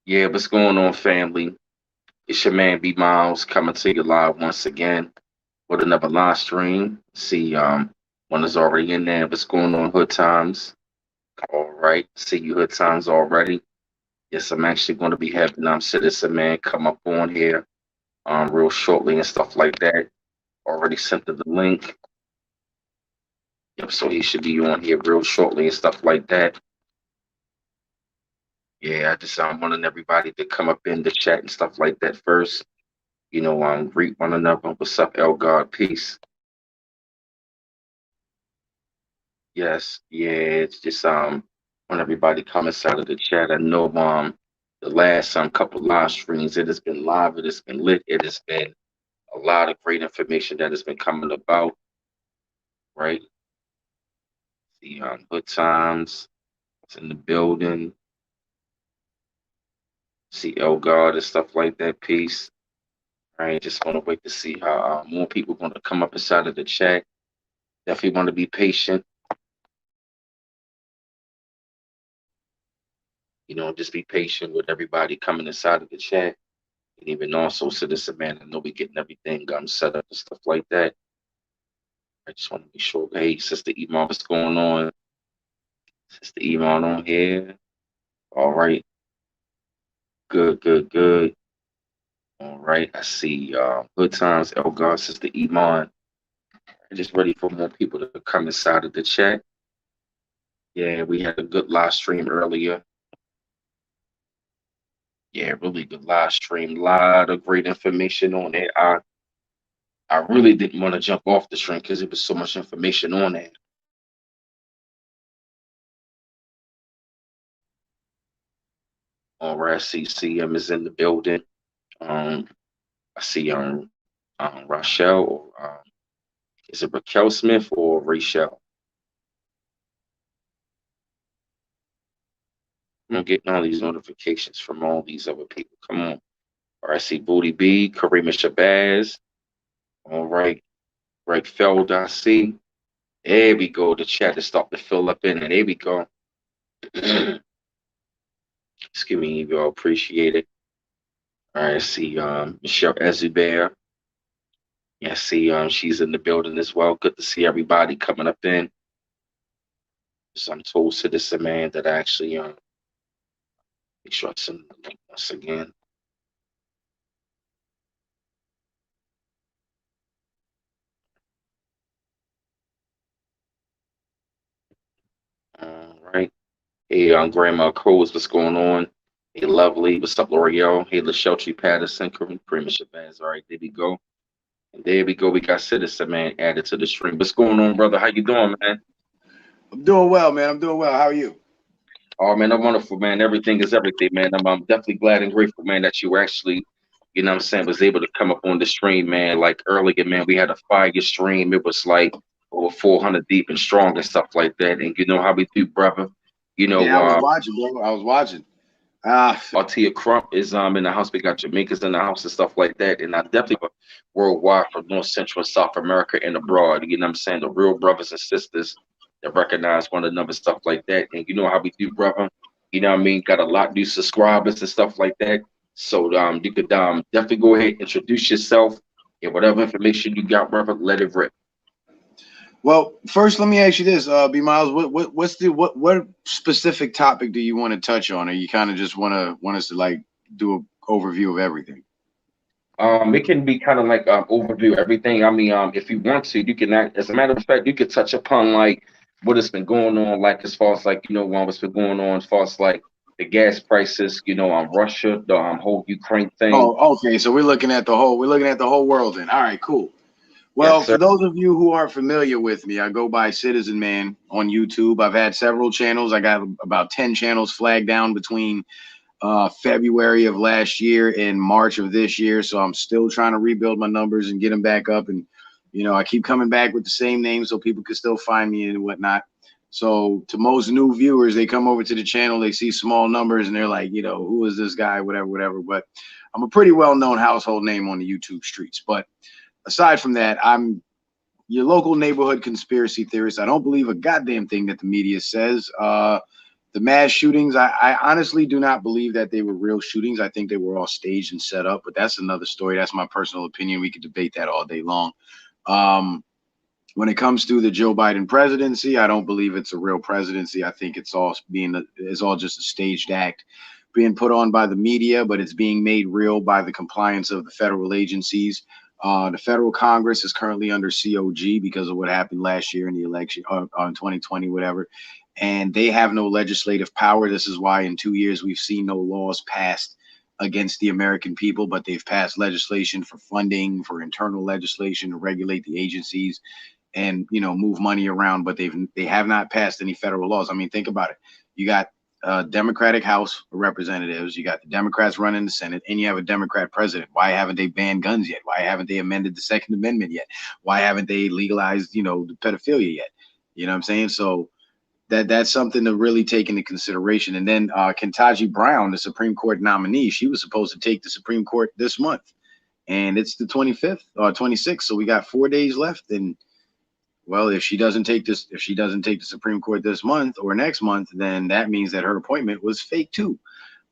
Yeah, what's going on, family? It's your man B Miles coming to you live once again with another live stream. See, one is already in there. What's going on, Hood Times? All right, see you Hood Times already. Yes, I'm actually going to be having Citizen Man come up on here real shortly and stuff like that. Already sent the link. Yep, so he should be on here real shortly and stuff like that. Yeah, I just wanting everybody to come up in the chat and stuff like that first. Greet one another. What's up, El God? Peace. Yes, yeah, it's just want everybody come inside of the chat. I know the last couple live streams, it has been live, it has been lit, it has been a lot of great information that has been coming about, right? The Good Times, it's in the building, see El God and stuff like that. Peace. Right, just want to wait to see how more people going to come up inside of the chat. Definitely want to be patient. Just be patient with everybody coming inside of the chat. And even also, Citizen Man, I know we getting everything set up and stuff like that. I just want to be sure. Hey, Sister Iman, what's going on? Sister Iman on here. All right. Good, good, good. All right. I see Good Times, Elgar, Sister Iman. Just ready for more people to come inside of the chat. Yeah, we had a good live stream earlier. Yeah, really good live stream. Lot of great information on it. I really didn't want to jump off the stream because there was so much information on it. All right, I see CM is in the building. Um, I see Rochelle or is it Raquel Smith or Rachel? I'm getting all these notifications from all these other people. Come on. All right, I see Booty B, Karima Shabazz. All right, Greg Feld, I see. There we go. The chat is starting to fill up in, and there we go. Excuse me, y'all appreciate it. All right, I see Michelle Ezuber. Yeah, I see she's in the building as well. Good to see everybody coming up in. So I'm told Citizen Man that I actually make sure I send the link once again. All right. Hey, Grandma Cruz, what's going on? Hey, Lovely, what's up, L'Oreal? Hey, LaSheltree Patterson, Kareem Shabazz. All right, there we go. And there we go. We got Citizen Man added to the stream. What's going on, brother? How you doing, man? I'm doing well, man. I'm doing well. How are you? Oh, man, I'm wonderful, man. Everything is everything, man. I'm definitely glad and grateful, man, that you actually, was able to come up on the stream, man. Like earlier, man, we had a fire stream. It was like over 400 deep and strong and stuff like that. And you know how we do, brother. You know, Yeah, I was watching, bro. I was watching. Ah, Altia Crump is in the house. We got Jamaicans in the house and stuff like that. And I definitely worldwide from North Central and South America and abroad. You know what I'm saying? The real brothers and sisters that recognize one another, stuff like that. And you know how we do, brother. You know what I mean? Got a lot of new subscribers and stuff like that. So you could definitely go ahead, introduce yourself, and whatever information you got, brother, let it rip. well, first let me ask you this, B Miles. What specific topic do you want to touch on, or you kind of just want us to like do an overview of everything? It can be kind of like overview everything. I mean, if you want to, you can act. As a matter of fact, you could touch upon like what has been going on, like as far as like what's been going on as far as like the gas prices, Russia, the whole Ukraine thing. Oh, okay. So we're looking at the whole world then. All right, cool. Yes, Well, sir. for those of you who aren't familiar with me, I go by Citizen Man on YouTube. I've had several channels. I got about 10 channels flagged down between February of last year and March of this year. So I'm still trying to rebuild my numbers and get them back up. And, I keep coming back with the same name so people can still find me and whatnot. So to most new viewers, they come over to the channel, they see small numbers and they're like, who is this guy? Whatever, whatever. But I'm a pretty well-known household name on the YouTube streets. But aside from that, I'm your local neighborhood conspiracy theorist. I don't believe a goddamn thing that the media says. The mass shootings, I honestly do not believe that they were real shootings. I think they were all staged and set up, but that's another story. That's my personal opinion. We could debate that all day long. When it comes to the Joe Biden presidency, I don't believe it's a real presidency. I think it's all just a staged act being put on by the media, but it's being made real by the compliance of the federal agencies. The federal Congress is currently under COG because of what happened last year in the election on 2020, whatever. And they have no legislative power. This is why in 2 years we've seen no laws passed against the American people, but they've passed legislation for funding, for internal legislation to regulate the agencies and, you know, move money around, but they have not passed any federal laws. I mean, think about it. You got Democratic House of Representatives, you got the Democrats running the Senate, and you have a Democrat president. Why haven't they banned guns yet? Why haven't they amended the Second Amendment yet? Why haven't they legalized, you know, the pedophilia yet? You know what I'm saying? So that's something to really take into consideration. And then Ketanji Brown, the Supreme Court nominee, she was supposed to take the Supreme Court this month, and it's the 25th or 26th. So we got 4 days left. And well, if she doesn't take the Supreme Court this month or next month, then that means that her appointment was fake too.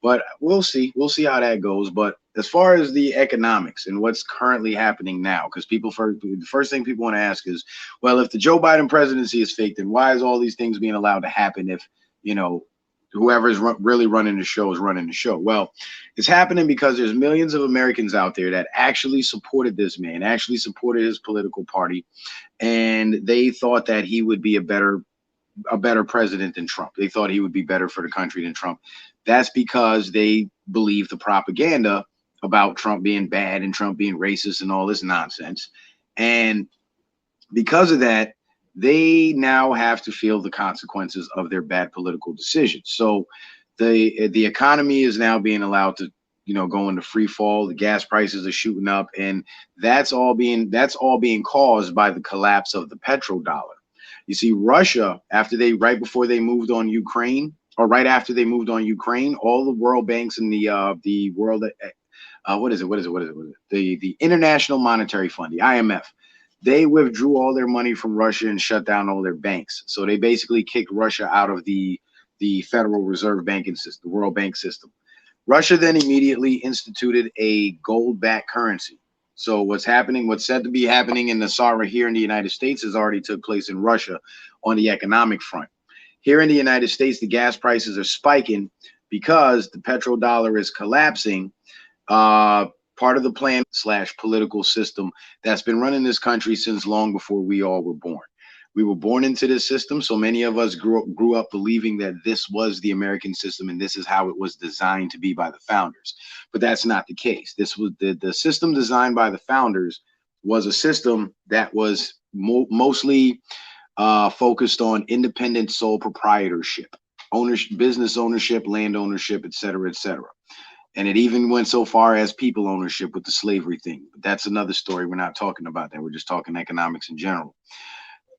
But we'll see how that goes. But as far as the economics and what's currently happening now, because the first thing people want to ask is, well, if the Joe Biden presidency is fake, then why is all these things being allowed to happen if, you know, whoever's really running the show is running the show? Well, it's happening because there's millions of Americans out there that actually supported this man, actually supported his political party, and they thought that he would be a better president than Trump. They thought he would be better for the country than Trump. That's because they believe the propaganda about Trump being bad and Trump being racist and all this nonsense. And because of that, they now have to feel the consequences of their bad political decisions. So the economy is now being allowed to, you know, go into free fall. The gas prices are shooting up, and that's all being caused by the collapse of the petrodollar. You see, Russia, right before they moved on Ukraine, or right after they moved on Ukraine, all the world banks and the world, the International Monetary Fund, the IMF, they withdrew all their money from Russia and shut down all their banks. So they basically kicked Russia out of the Federal Reserve banking system, the World Bank system. Russia then immediately instituted a gold-backed currency. So what's said to be happening in the Sahara here in the United States has already took place in Russia on the economic front. Here in the United States, the gas prices are spiking because the petrodollar is collapsing. Part of the plan / political system that's been running this country since long before we all were born. We were born into this system. So many of us grew up believing that this was the American system and this is how it was designed to be by the founders. But that's not the case. This was the system designed by the founders was a system that was mostly focused on independent sole proprietorship, ownership, business ownership, land ownership, et cetera, et cetera. And it even went so far as people ownership with the slavery thing. But that's another story. We're not talking about that. We're just talking economics in general.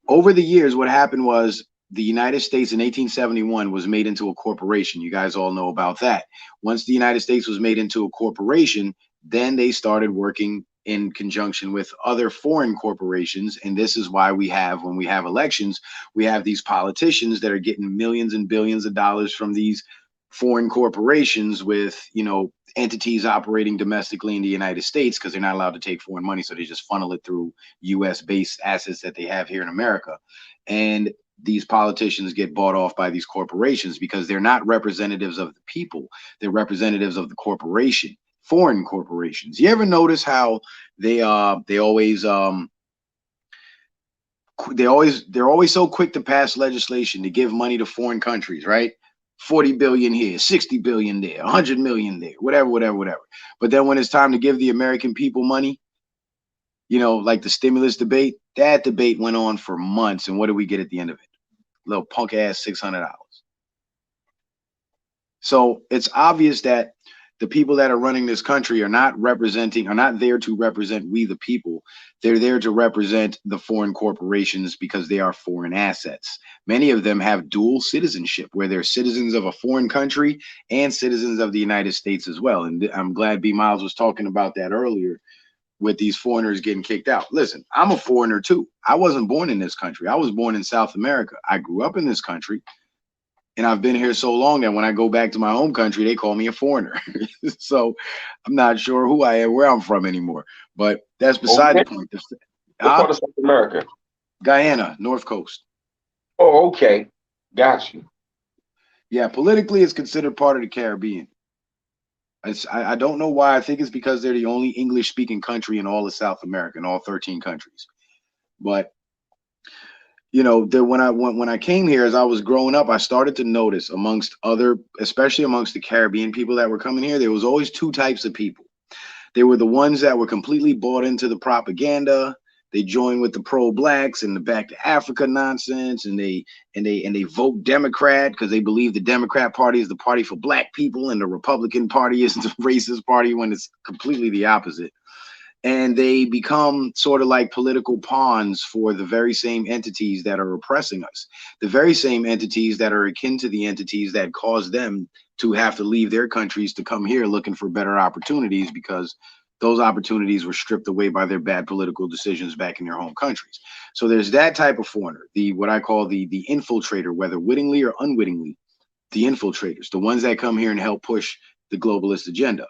Over the years, what happened was the United States in 1871 was made into a corporation. You guys all know about that. Once the United States was made into a corporation, then they started working in conjunction with other foreign corporations. And this is why when we have elections, we have these politicians that are getting millions and billions of dollars from these foreign corporations with, you know, entities operating domestically in the United States because they're not allowed to take foreign money. So they just funnel it through US based assets that they have here in America. And these politicians get bought off by these corporations because they're not representatives of the people. They're representatives of the corporation, foreign corporations. You ever notice how they're always so quick to pass legislation to give money to foreign countries, right? 40 billion here, 60 billion there, 100 million there, whatever. But then when it's time to give the American people money, you know, like the stimulus debate, that debate went on for months. And what do we get at the end of it? Little punk ass $600. So it's obvious that the people that are running this country are not there to represent we the people. They're there to represent the foreign corporations because they are foreign assets. Many of them have dual citizenship where they're citizens of a foreign country and citizens of the United States as well. And I'm glad B. Miles was talking about that earlier with these foreigners getting kicked out. Listen, I'm a foreigner too. I wasn't born in this country. I was born in South America. I grew up in this country. And I've been here so long that when I go back to my home country, they call me a foreigner. So I'm not sure who I am, where I'm from anymore. But that's beside Okay. the point. What Huh? part of South America? Guyana, North Coast. Oh, okay. Got you. Yeah, politically, it's considered part of the Caribbean. I don't know why. I think it's because they're the only English speaking country in all of South America, in all 13 countries. But when I came here, as I was growing up, I started to notice amongst other, especially amongst the Caribbean people that were coming here, there was always two types of people. They were the ones that were completely bought into the propaganda. They joined with the pro-blacks and the back to Africa nonsense, and they vote Democrat because they believe the Democrat Party is the party for black people, and the Republican Party is the racist party, when it's completely the opposite. And they become sort of like political pawns for the very same entities that are oppressing us, the very same entities that are akin to the entities that cause them to have to leave their countries to come here looking for better opportunities, because those opportunities were stripped away by their bad political decisions back in their home countries. So there's that type of foreigner, the what I call the infiltrator, whether wittingly or unwittingly, the infiltrators, the ones that come here and help push the globalist agenda.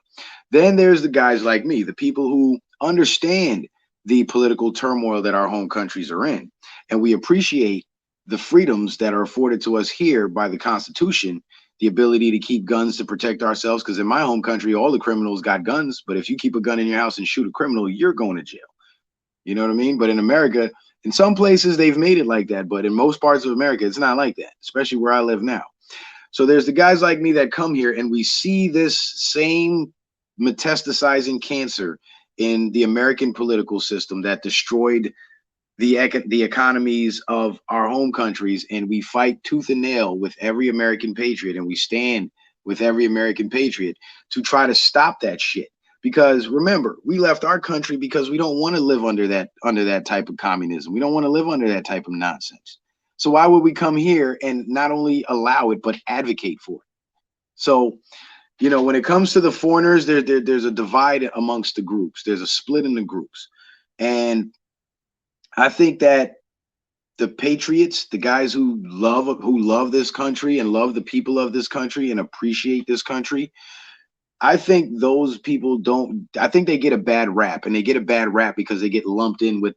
Then there's the guys like me, the people who understand the political turmoil that our home countries are in. And we appreciate the freedoms that are afforded to us here by the Constitution, the ability to keep guns to protect ourselves. Because in my home country, all the criminals got guns. But if you keep a gun in your house and shoot a criminal, you're going to jail. You know what I mean? But in America, in some places, they've made it like that. But in most parts of America, it's not like that, especially where I live now. So there's the guys like me that come here and we see this same metastasizing cancer in the American political system that destroyed the economies of our home countries, and we fight tooth and nail with every American patriot, and we stand with every American patriot to try to stop that shit. Because remember, we left our country because we don't want to live under that type of communism. We don't want to live under that type of nonsense. So why would we come here and not only allow it but advocate for it? So when it comes to the foreigners, there's a divide amongst the groups. There's a split in the groups, and I think that the patriots, the guys who love this country and love the people of this country and appreciate this country, I think those people don't. I think they get a bad rap, and they get a bad rap because they get lumped in with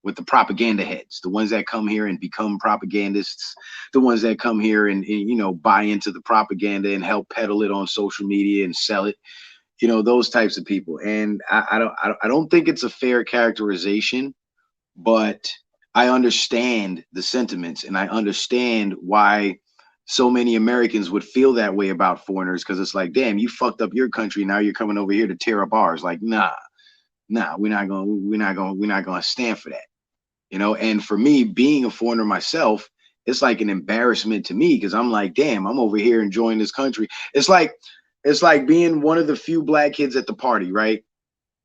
with the propaganda heads, the ones that come here and become propagandists, the ones that come here and buy into the propaganda and help peddle it on social media and sell it. Those types of people. And I don't think it's a fair characterization, but I understand the sentiments, and I understand why so many Americans would feel that way about foreigners, because it's like, damn, you fucked up your country, now you're coming over here to tear up ours. Like, nah, we're not gonna stand for that. And for me, being a foreigner myself, it's like an embarrassment to me, because I'm like, damn, I'm over here enjoying this country. It's like being one of the few black kids at the party, right?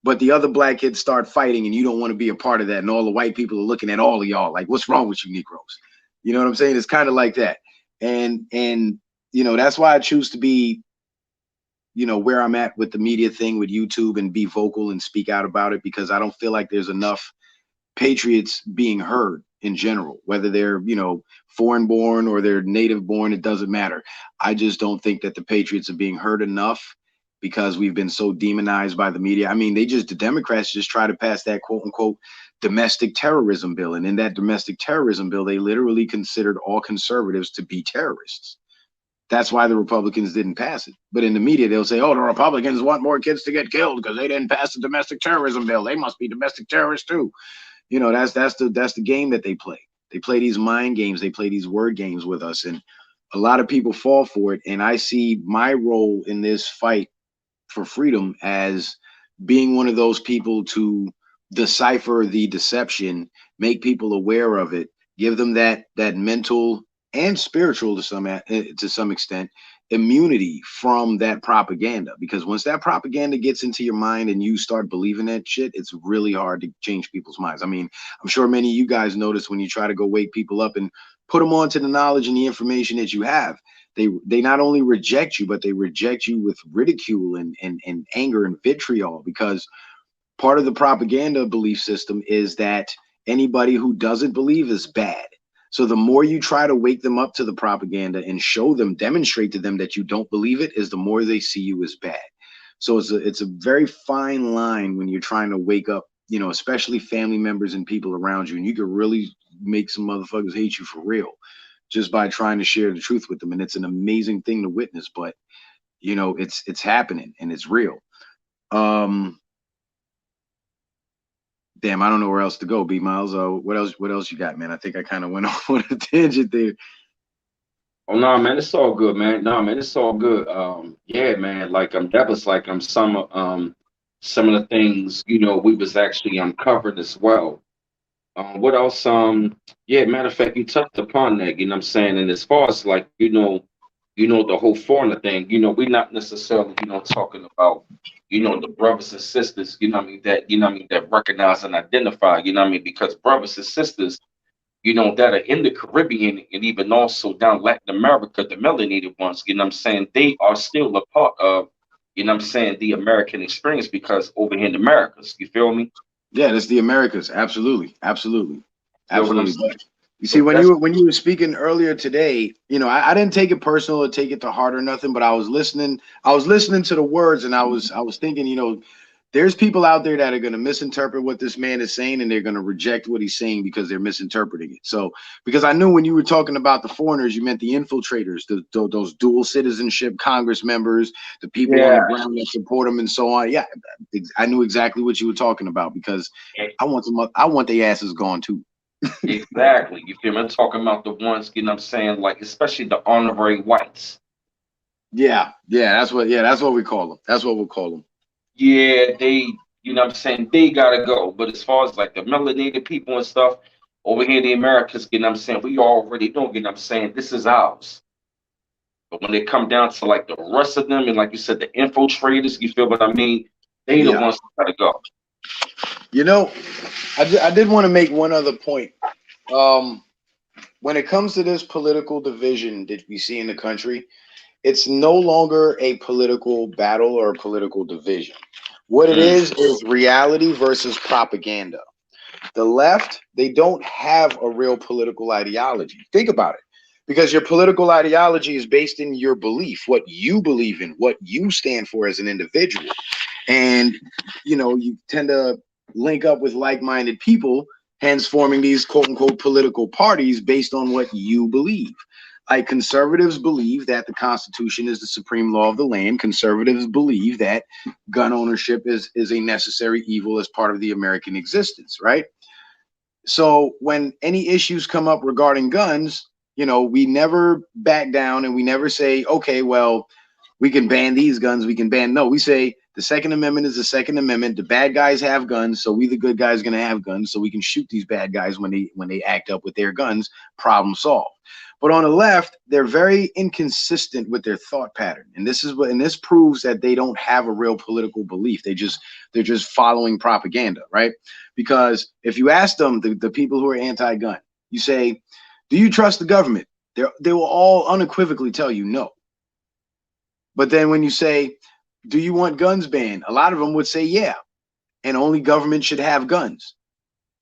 But the other black kids start fighting and you don't want to be a part of that. And all the white people are looking at all of y'all like, what's wrong with you Negroes? You know what I'm saying? It's kind of like that. And that's why I choose to be, where I'm at with the media thing with YouTube, and be vocal and speak out about it, because I don't feel like there's enough patriots being heard in general, whether they're, foreign born or they're native born, it doesn't matter. I just don't think that the patriots are being heard enough, because we've been so demonized by the media. I mean, the Democrats just try to pass that quote unquote domestic terrorism bill. And in that domestic terrorism bill, they literally considered all conservatives to be terrorists. That's why the Republicans didn't pass it. But in the media, they'll say, oh, the Republicans want more kids to get killed because they didn't pass the domestic terrorism bill. They must be domestic terrorists too. That's the game that they play. They play these mind games. They play these word games with us. And a lot of people fall for it. And I see my role in this fight for freedom as being one of those people to decipher the deception, make people aware of it, give them that mental and spiritual to some extent immunity from that propaganda. Because once that propaganda gets into your mind and you start believing that shit, it's really hard to change people's minds. I mean, I'm sure many of you guys notice when you try to go wake people up and put them onto the knowledge and the information that you have, they not only reject you, but they reject you with ridicule and anger and vitriol, because part of the propaganda belief system is that anybody who doesn't believe is bad. So the more you try to wake them up to the propaganda and show them, demonstrate to them that you don't believe it, is the more they see you as bad. So it's a very fine line when you're trying to wake up, you know, especially family members and people around you, and you could really make some motherfuckers hate you for real just by trying to share the truth with them. And it's an amazing thing to witness, but you know, it's happening and it's real. Damn, I don't know where else to go, B Miles. What else you got, man? I think I kind of went off on a tangent there. Oh no, man, it's all good, man. No, man, it's all good. Yeah, man, like that was like some of the things, you know, we was actually uncovered as well. What else? Yeah, matter of fact, you touched upon that, you know what I'm saying? And as far as like, you know, the whole foreigner thing, you know, we're not necessarily, you know, talking about, you know, the brothers and sisters, you know what I mean, that, you know what I mean, that recognize and identify, you know what I mean, because brothers and sisters, you know, that are in the Caribbean and even also down Latin America, the melanated ones, you know what I'm saying, they are still a part of, you know what I'm saying, the American experience because over here in the Americas, you feel me? Yeah, that's the Americas. Absolutely, absolutely, Feel what I'm absolutely. saying? But you see, So that's when you were speaking earlier today, you know, I didn't take it personal or take it to heart or nothing, but I was listening. I was listening to the words, and I was thinking, you know, there's people out there that are going to misinterpret what this man is saying, and they're going to reject what he's saying because they're misinterpreting it. So, because I knew when you were talking about the foreigners, you meant the infiltrators, those dual citizenship Congress members, the people on the yeah, ground that support them, and so on. Yeah, I knew exactly what you were talking about because e- I want their asses gone too. exactly. You feel me? I'm talking about the ones, you know what I'm saying, like especially the honorary whites. Yeah, that's what we call them. That's what we'll call them. Yeah, they, you know what I'm saying, they gotta go. But as far as like the melanated people and stuff over here in the Americas, you know what I'm saying, we already know, you know what I'm saying, this is ours. But when they come down to like the rest of them, and like you said, the infiltrators, you feel what I mean? They the Yeah. ones that gotta go. You know, I did want to make one other point. Um, when it comes to this political division that we see in the country, it's no longer a political battle or a political division. What it Mm, is reality versus propaganda. The left, they don't have a real political ideology. Think about it. Because your political ideology is based in your belief, what you believe in, what you stand for as an individual. And, you know, you tend to link up with like minded people, hence forming these quote unquote political parties based on what you believe. Like conservatives believe that the Constitution is the supreme law of the land. Conservatives believe that gun ownership is a necessary evil as part of the American existence, right? So when any issues come up regarding guns, you know, we never back down and we never say, okay, well, we can ban these guns, we can ban. No, we say the Second Amendment is the Second Amendment. The bad guys have guns, so we the good guys gonna have guns, so we can shoot these bad guys when they act up with their guns. Problem solved. But on the left, they're very inconsistent with their thought pattern, and this proves that they don't have a real political belief. They're just following propaganda, right? Because if you ask them, the people who are anti-gun, you say, "Do you trust the government?" They will all unequivocally tell you no. But then when you say, do you want guns banned? A lot of them would say, yeah, and only government should have guns.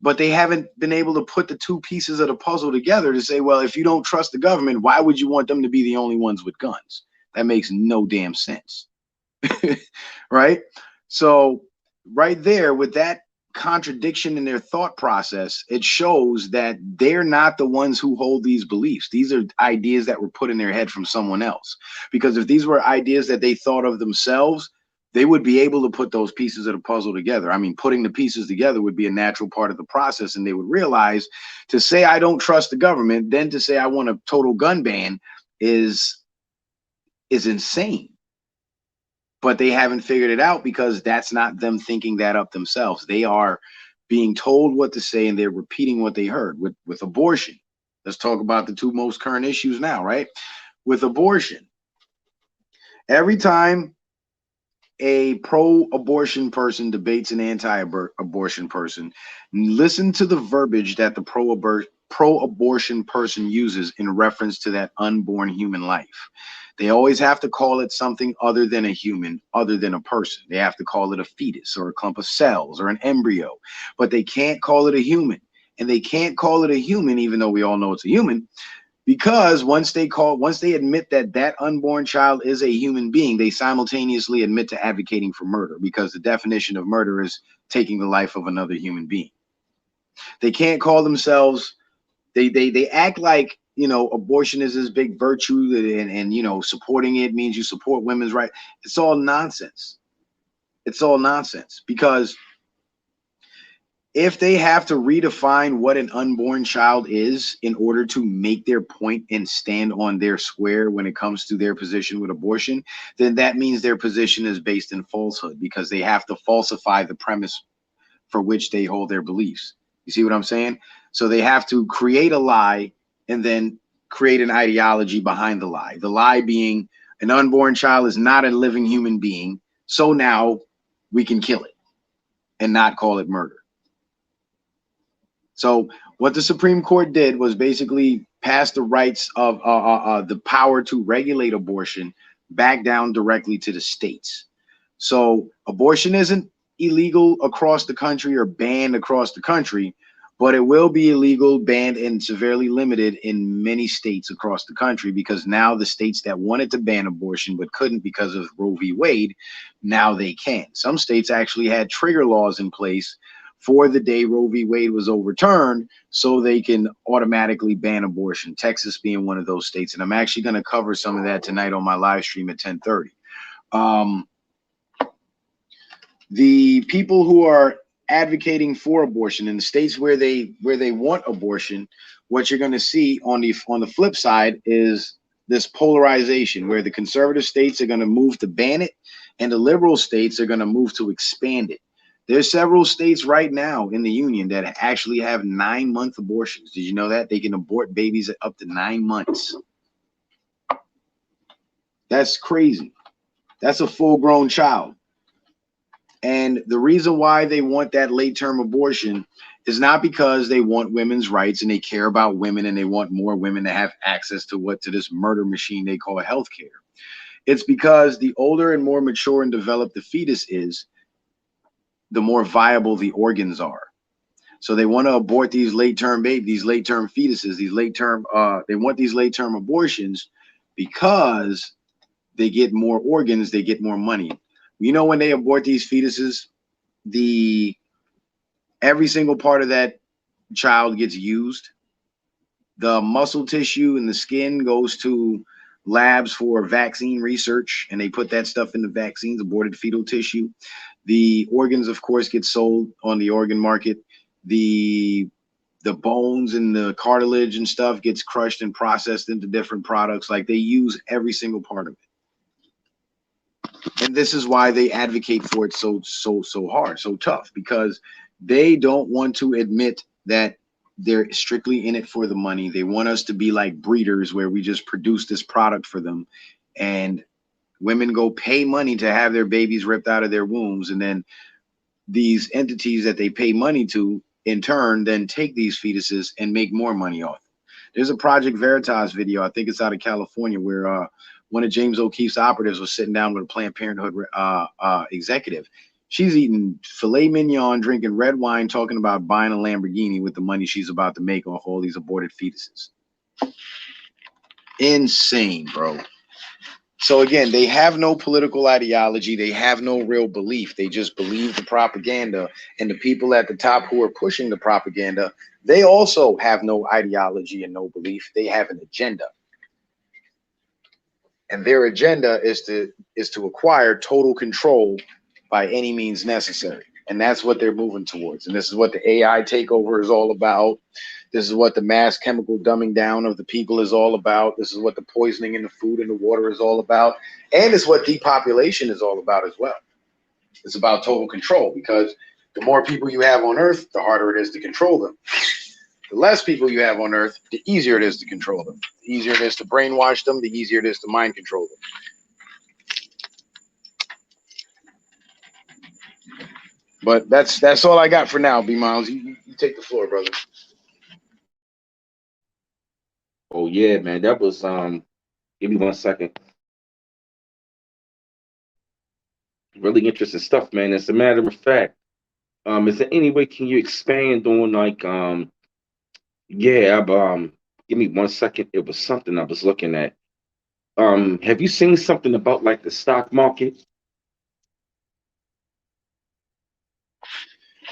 But they haven't been able to put the two pieces of the puzzle together to say, well, if you don't trust the government, why would you want them to be the only ones with guns? That makes no damn sense. Right? So, right there, with that contradiction in their thought process, it shows that they're not the ones who hold these beliefs. These are ideas that were put in their head from someone else. Because if these were ideas that they thought of themselves, they would be able to put those pieces of the puzzle together. I mean, putting the pieces together would be a natural part of the process, and they would realize to say I don't trust the government, then to say I want a total gun ban is insane. But they haven't figured it out because that's not them thinking that up themselves. They are being told what to say and they're repeating what they heard with abortion. Let's talk about the two most current issues now, right? With abortion, every time a pro-abortion person debates an anti-abortion person, listen to the verbiage that the pro-abortion person uses in reference to that unborn human life. They always have to call it something other than a human, other than a person. They have to call it a fetus or a clump of cells or an embryo, but they can't call it a human. and they can't call it a human, even though we all know it's a human, because once they admit that that unborn child is a human being, they simultaneously admit to advocating for murder, because the definition of murder is taking the life of another human being. They can't call themselves, they act like, you know, abortion is this big virtue, and you know, supporting it means you support women's rights. It's all nonsense. It's all nonsense, because if they have to redefine what an unborn child is in order to make their point and stand on their square when it comes to their position with abortion, then that means their position is based in falsehood, because they have to falsify the premise for which they hold their beliefs. You see what I'm saying? So they have to create a lie and then create an ideology behind the lie. The lie being an unborn child is not a living human being, so now we can kill it and not call it murder. So what the Supreme Court did was basically pass the rights of the power to regulate abortion back down directly to the states. So abortion isn't illegal across the country or banned across the country, but it will be illegal, banned, and severely limited in many states across the country, because now the states that wanted to ban abortion but couldn't because of Roe v. Wade, now they can. Some states actually had trigger laws in place for the day Roe v. Wade was overturned, so they can automatically ban abortion. Texas being one of those states. And I'm actually going to cover some of that tonight on my live stream at 10:30. The people who are advocating for abortion in the states where they want abortion, what you're going to see on the flip side is this polarization, where the conservative states are going to move to ban it and the liberal states are going to move to expand it. There's several states right now in the union that actually have 9-month abortions. Did you know that? They can abort babies at up to 9 months. That's crazy. That's a full-grown child. And the reason why they want that late-term abortion is not because they want women's rights and they care about women and they want more women to have access to this murder machine they call healthcare. It's because the older and more mature and developed the fetus is, the more viable the organs are. So they want to abort these late-term babies, these late-term fetuses, they want these late-term abortions because they get more organs, they get more money. You know, when they abort these fetuses, every single part of that child gets used. The muscle tissue and the skin goes to labs for vaccine research, and they put that stuff in the vaccines, aborted fetal tissue. The organs, of course, get sold on the organ market. The bones and the cartilage and stuff gets crushed and processed into different products. Like, they use every single part of it. And this is why they advocate for it so hard, so tough, because they don't want to admit that they're strictly in it for the money. They want us to be like breeders, where we just produce this product for them, and women go pay money to have their babies ripped out of their wombs, and then these entities that they pay money to, in turn, then take these fetuses and make more money off them. There's a Project Veritas video, I think it's out of California, where one of James O'Keefe's operatives was sitting down with a Planned Parenthood executive. She's eating filet mignon, drinking red wine, talking about buying a Lamborghini with the money she's about to make off all these aborted fetuses. Insane, bro. So again, they have no political ideology. They have no real belief. They just believe the propaganda. And the people at the top who are pushing the propaganda, they also have no ideology and no belief. They have an agenda. And their agenda is to acquire total control by any means necessary. And that's what they're moving towards. And this is what the AI takeover is all about. This is what the mass chemical dumbing down of the people is all about. This is what the poisoning in the food and the water is all about. And it's what depopulation is all about as well. It's about total control, because the more people you have on Earth, the harder it is to control them. The less people you have on Earth, the easier it is to control them. The easier it is to brainwash them, the easier it is to mind control them. But that's all I got for now, B Miles. You take the floor, brother. Oh yeah, man. That was give me 1 second. Really interesting stuff, man. As a matter of fact, is there any way can you expand on, like, Yeah, give me 1 second. It was something I was looking at. Have you seen something about like the stock market?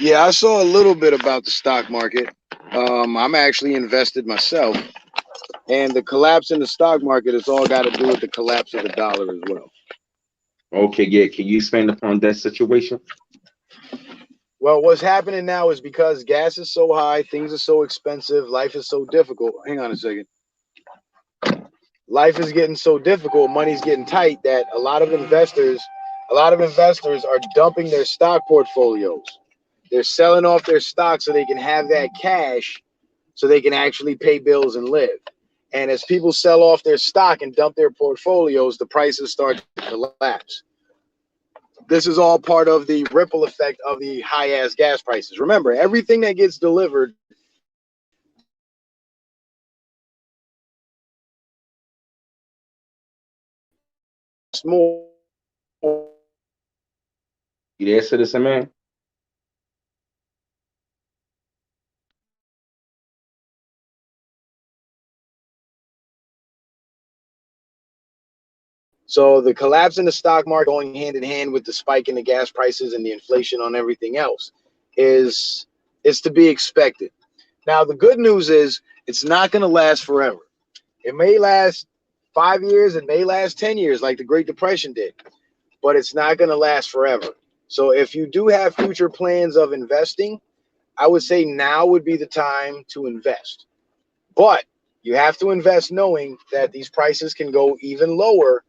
Yeah, I saw a little bit about the stock market. I'm actually invested myself, and the collapse in the stock market has all got to do with the collapse of the dollar as well. Okay, yeah. Can you expand upon that situation? Well, what's happening now is because gas is so high, things are so expensive, life is so difficult. Hang on a second. Life is getting so difficult, money's getting tight that a lot of investors are dumping their stock portfolios. They're selling off their stock so they can have that cash so they can actually pay bills and live. And as people sell off their stock and dump their portfolios, the prices start to collapse. This is all part of the ripple effect of the high ass gas prices. Remember, everything that gets delivered more. You there, citizen man? So the collapse in the stock market going hand in hand with the spike in the gas prices and the inflation on everything else is to be expected. Now the good news is it's not going to last forever. It may last 5 years, it may last 10 years like the Great Depression did, but it's not going to last forever. So if you do have future plans of investing, I would say now would be the time to invest. But you have to invest knowing that these prices can go even lower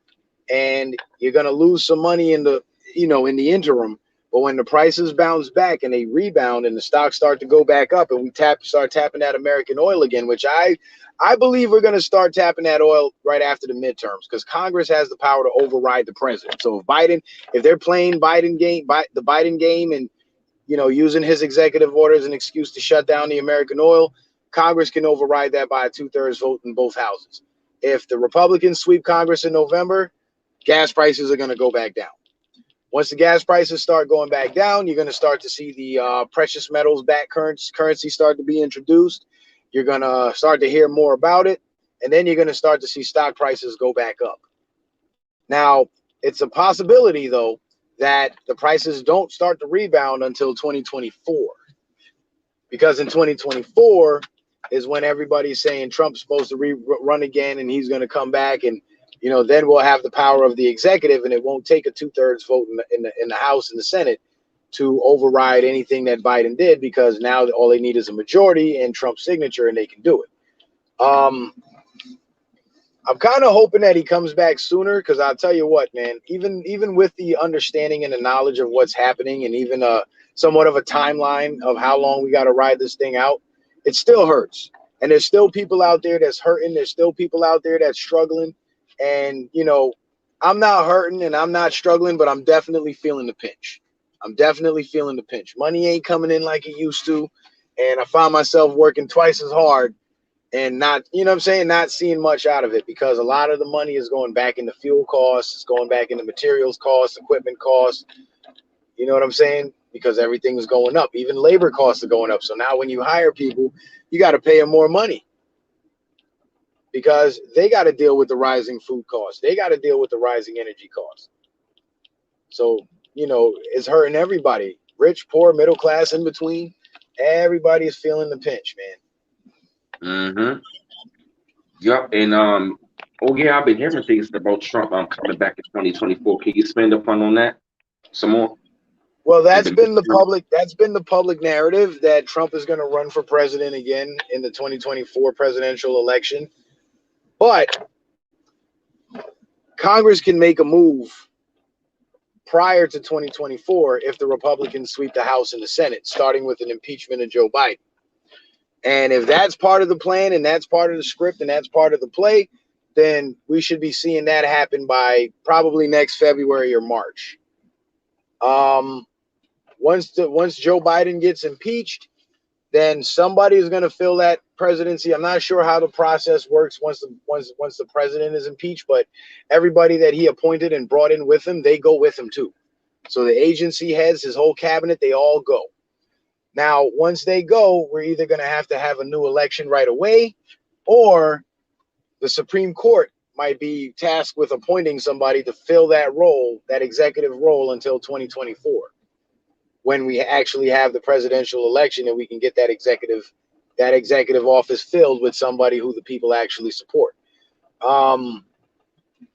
and you're going to lose some money in the in the interim. But when the prices bounce back and they rebound and the stocks start to go back up and we start tapping that American oil again, which I believe we're going to start tapping that oil right after the midterms because Congress has the power to override the president. So if they're playing the Biden game and using his executive order as an excuse to shut down the American oil, Congress can override that by a 2/3 vote in both houses. If the Republicans sweep Congress in November, gas prices are going to go back down. Once the gas prices start going back down, you're going to start to see the precious metals back currency start to be introduced. You're going to start to hear more about it. And then you're going to start to see stock prices go back up. Now, it's a possibility, though, that the prices don't start to rebound until 2024. Because in 2024 is when everybody's saying Trump's supposed to run again and he's going to come back and then we'll have the power of the executive, and it won't take a 2/3 vote in the House and the Senate to override anything that Biden did because now all they need is a majority and Trump's signature, and they can do it. I'm kind of hoping that he comes back sooner because I'll tell you what, man. Even with the understanding and the knowledge of what's happening, and even somewhat of a timeline of how long we got to ride this thing out, it still hurts. And there's still people out there that's hurting. There's still people out there that's struggling. And I'm not hurting and I'm not struggling, but I'm definitely feeling the pinch. I'm definitely feeling the pinch. Money ain't coming in like it used to, and I find myself working twice as hard and not, not seeing much out of it because a lot of the money is going back into fuel costs, it's going back into materials costs, equipment costs. You know what I'm saying? Because everything is going up. Even labor costs are going up. So now when you hire people, you got to pay them more money because they got to deal with the rising food costs. They got to deal with the rising energy costs. So, it's hurting everybody. Rich, poor, middle class, in between. Everybody is feeling the pinch, man. Mm-hmm. Yep. And oh yeah, I've been hearing things about Trump coming back in 2024. Can you expand upon on that some more? Well, They've that's been been the public narrative that Trump is going to run for president again in the 2024 presidential election. But Congress can make a move prior to 2024 if the Republicans sweep the House and the Senate, starting with an impeachment of Joe Biden. And if that's part of the plan and that's part of the script and that's part of the play, then we should be seeing that happen by probably next February or March. Once Joe Biden gets impeached, then somebody is going to fill that presidency. I'm not sure how the process works once the president is impeached, but everybody that he appointed and brought in with him, they go with him too. So the agency heads, his whole cabinet, they all go. Now, once they go, we're either going to have a new election right away, or the Supreme Court might be tasked with appointing somebody to fill that role, that executive role, until 2024, when we actually have the presidential election and we can get that executive office filled with somebody who the people actually support.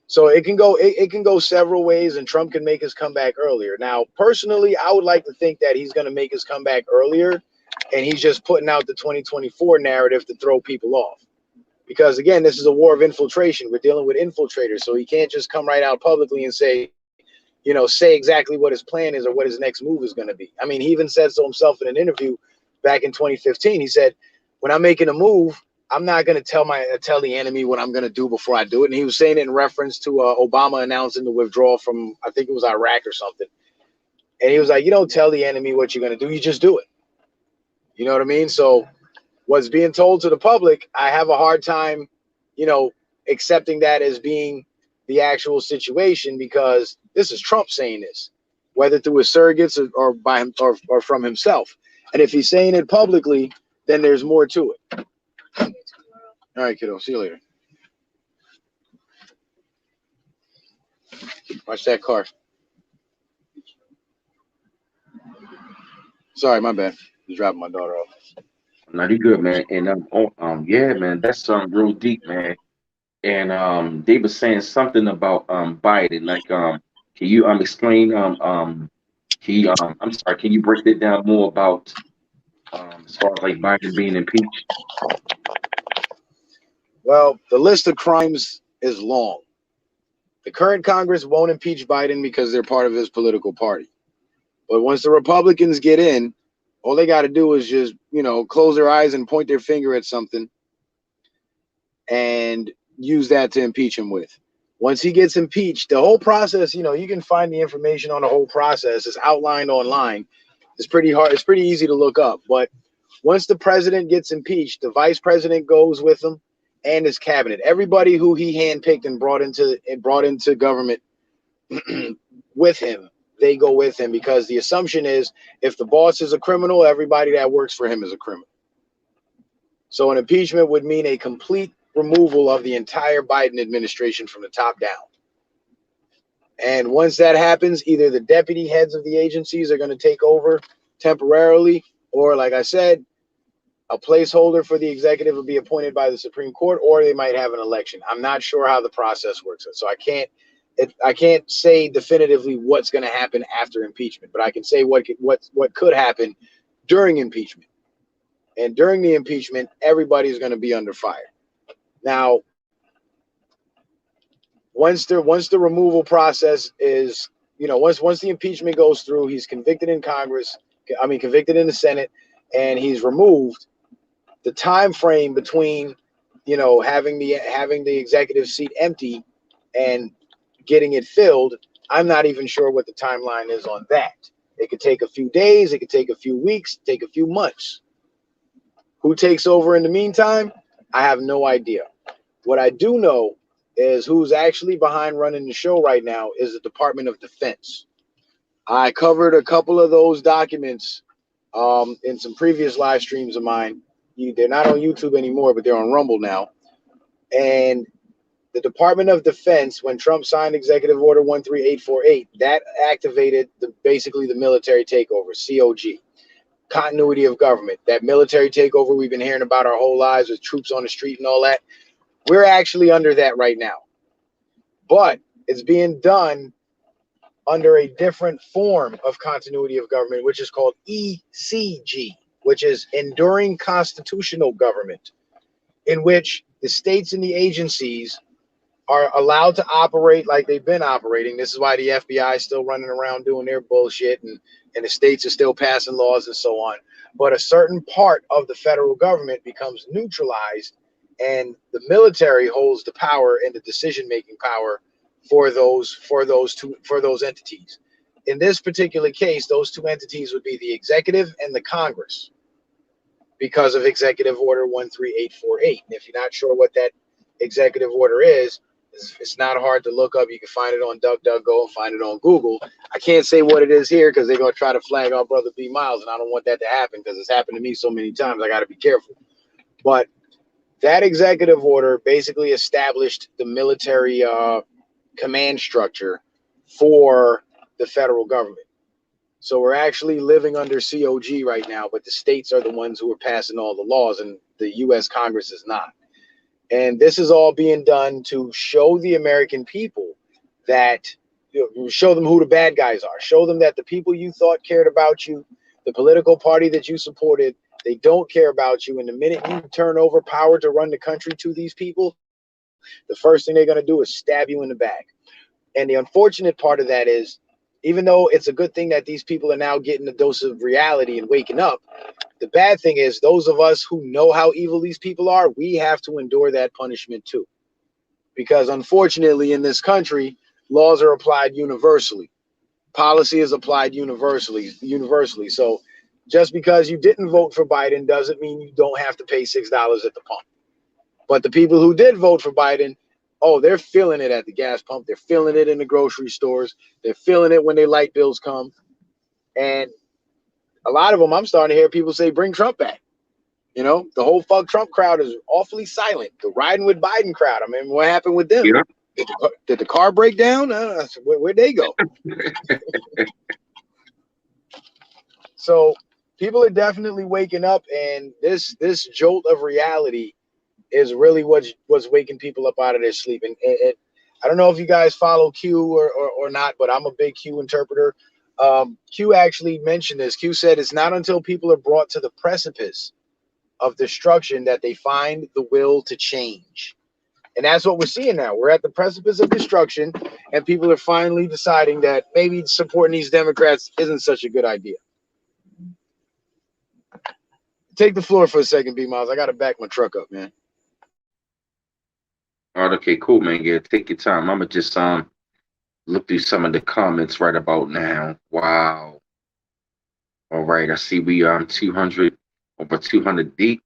So it can go several ways, and Trump can make his comeback earlier. Now, personally, I would like to think that he's going to make his comeback earlier, and he's just putting out the 2024 narrative to throw people off. Because again, this is a war of infiltration. We're dealing with infiltrators, so he can't just come right out publicly and say, say exactly what his plan is or what his next move is going to be. I mean, he even said so himself in an interview back in 2015. He said, when I'm making a move, I'm not going to tell the enemy what I'm going to do before I do it. And he was saying it in reference to Obama announcing the withdrawal from, I think it was Iraq or something. And he was like, you don't tell the enemy what you're going to do. You just do it. You know what I mean? So what's being told to the public, I have a hard time, accepting that as being the actual situation, because this is Trump saying this, whether through his surrogates or by him or from himself. And if he's saying it publicly, then there's more to it. All right, kiddo. See you later. Watch that car. Sorry, my bad. Just dropping my daughter off. No, you good, man. And yeah, man, that's real deep, man. And they were saying something about Biden. Like, can you explain I'm sorry, can you break it down more about as far as like Biden being impeached? Well, the list of crimes is long. The current Congress won't impeach Biden because they're part of his political party. But once the Republicans get in, all they got to do is just, close their eyes and point their finger at something and use that to impeach him with. Once he gets impeached, the whole process, you can find the information on the whole process. It's outlined online. It's pretty hard. It's pretty easy to look up. But once the president gets impeached, the vice president goes with him and his cabinet. Everybody who he handpicked and brought into government with him, they go with him, because the assumption is if the boss is a criminal, everybody that works for him is a criminal. So an impeachment would mean a complete removal of the entire Biden administration from the top down. And once that happens, either the deputy heads of the agencies are going to take over temporarily, or like I said, a placeholder for the executive will be appointed by the Supreme Court, or they might have an election. I'm not sure how the process works. So I can't say definitively what's going to happen after impeachment, but I can say what could happen during impeachment. And during the impeachment, everybody's going to be under fire. Now, once the removal process is, once the impeachment goes through, he's convicted in convicted in the Senate, and he's removed. The time frame between, having the executive seat empty and getting it filled, I'm not even sure what the timeline is on that. It could take a few days, it could take a few weeks, take a few months. Who takes over in the meantime? I have no idea. What I do know is who's actually behind running the show right now is the Department of Defense. I covered a couple of those documents in some previous live streams of mine. They're not on YouTube anymore, but they're on Rumble now. And the Department of Defense, when Trump signed Executive Order 13848, that activated basically the military takeover, COG, continuity of government. That military takeover we've been hearing about our whole lives with troops on the street and all that. We're actually under that right now. But it's being done under a different form of continuity of government, which is called ECG, which is Enduring Constitutional Government, in which the states and the agencies are allowed to operate like they've been operating. This is why the FBI is still running around doing their bullshit, and the states are still passing laws and so on. But a certain part of the federal government becomes neutralized, and the military holds the power and the decision-making power for those entities. In this particular case, those two entities would be the executive and the Congress, because of Executive Order 13848. And if you're not sure what that executive order is, It's not hard to look up. You can find it on DuckDuckGo and find it on Google. I can't say what it is here because they're going to try to flag our brother B. Miles, and I don't want that to happen because it's happened to me so many times. I got to be careful. But that executive order basically established the military command structure for the federal government. So we're actually living under COG right now, but the states are the ones who are passing all the laws, and the U.S. Congress is not. And this is all being done to show the American people that, show them who the bad guys are. Show them that the people you thought cared about you, the political party that you supported, they don't care about you. And the minute you turn over power to run the country to these people, the first thing they're going to do is stab you in the back. And the unfortunate part of that is, even though it's a good thing that these people are now getting a dose of reality and waking up, the bad thing is those of us who know how evil these people are, we have to endure that punishment too. Because unfortunately in this country, laws are applied universally. Policy is applied universally. So just because you didn't vote for Biden doesn't mean you don't have to pay $6 at the pump. But the people who did vote for Biden, oh, they're feeling it at the gas pump. They're feeling it in the grocery stores. They're feeling it when their light bills come. And a lot of them, I'm starting to hear people say, bring Trump back. You know, the whole fuck Trump crowd is awfully silent. The riding with Biden crowd, I mean, what happened with them? Yeah. Did the car break down? Where'd they go? So people are definitely waking up, and this jolt of reality is really what's waking people up out of their sleep. And I don't know if you guys follow Q or not, but I'm a big Q interpreter. Q actually mentioned this. Q said it's not until people are brought to the precipice of destruction that they find the will to change. And that's what we're seeing now. We're at the precipice of destruction, and people are finally deciding that maybe supporting these Democrats isn't such a good idea. Take the floor for a second, B. Miles. I got to back my truck up, man. All right, okay, cool, man. Yeah, take your time. I'm gonna just look through some of the comments right about now. Wow. All right, I see we 200 over 200 deep.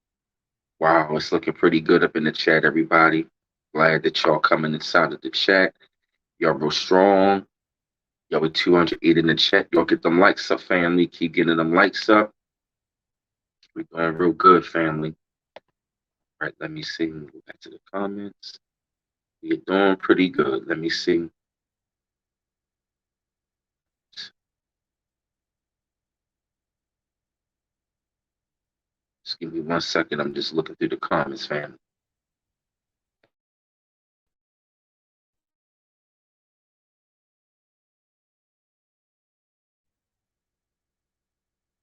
Wow, it's looking pretty good up in the chat, everybody. Glad that y'all coming inside of the chat. Y'all real strong. Y'all with 208 in the chat. Y'all get them likes up, family. Keep getting them likes up. We're doing real good, family. All right, let me see. Go back to the comments. You're doing pretty good. Let me see. Just give me 1 second. I'm just looking through the comments, family.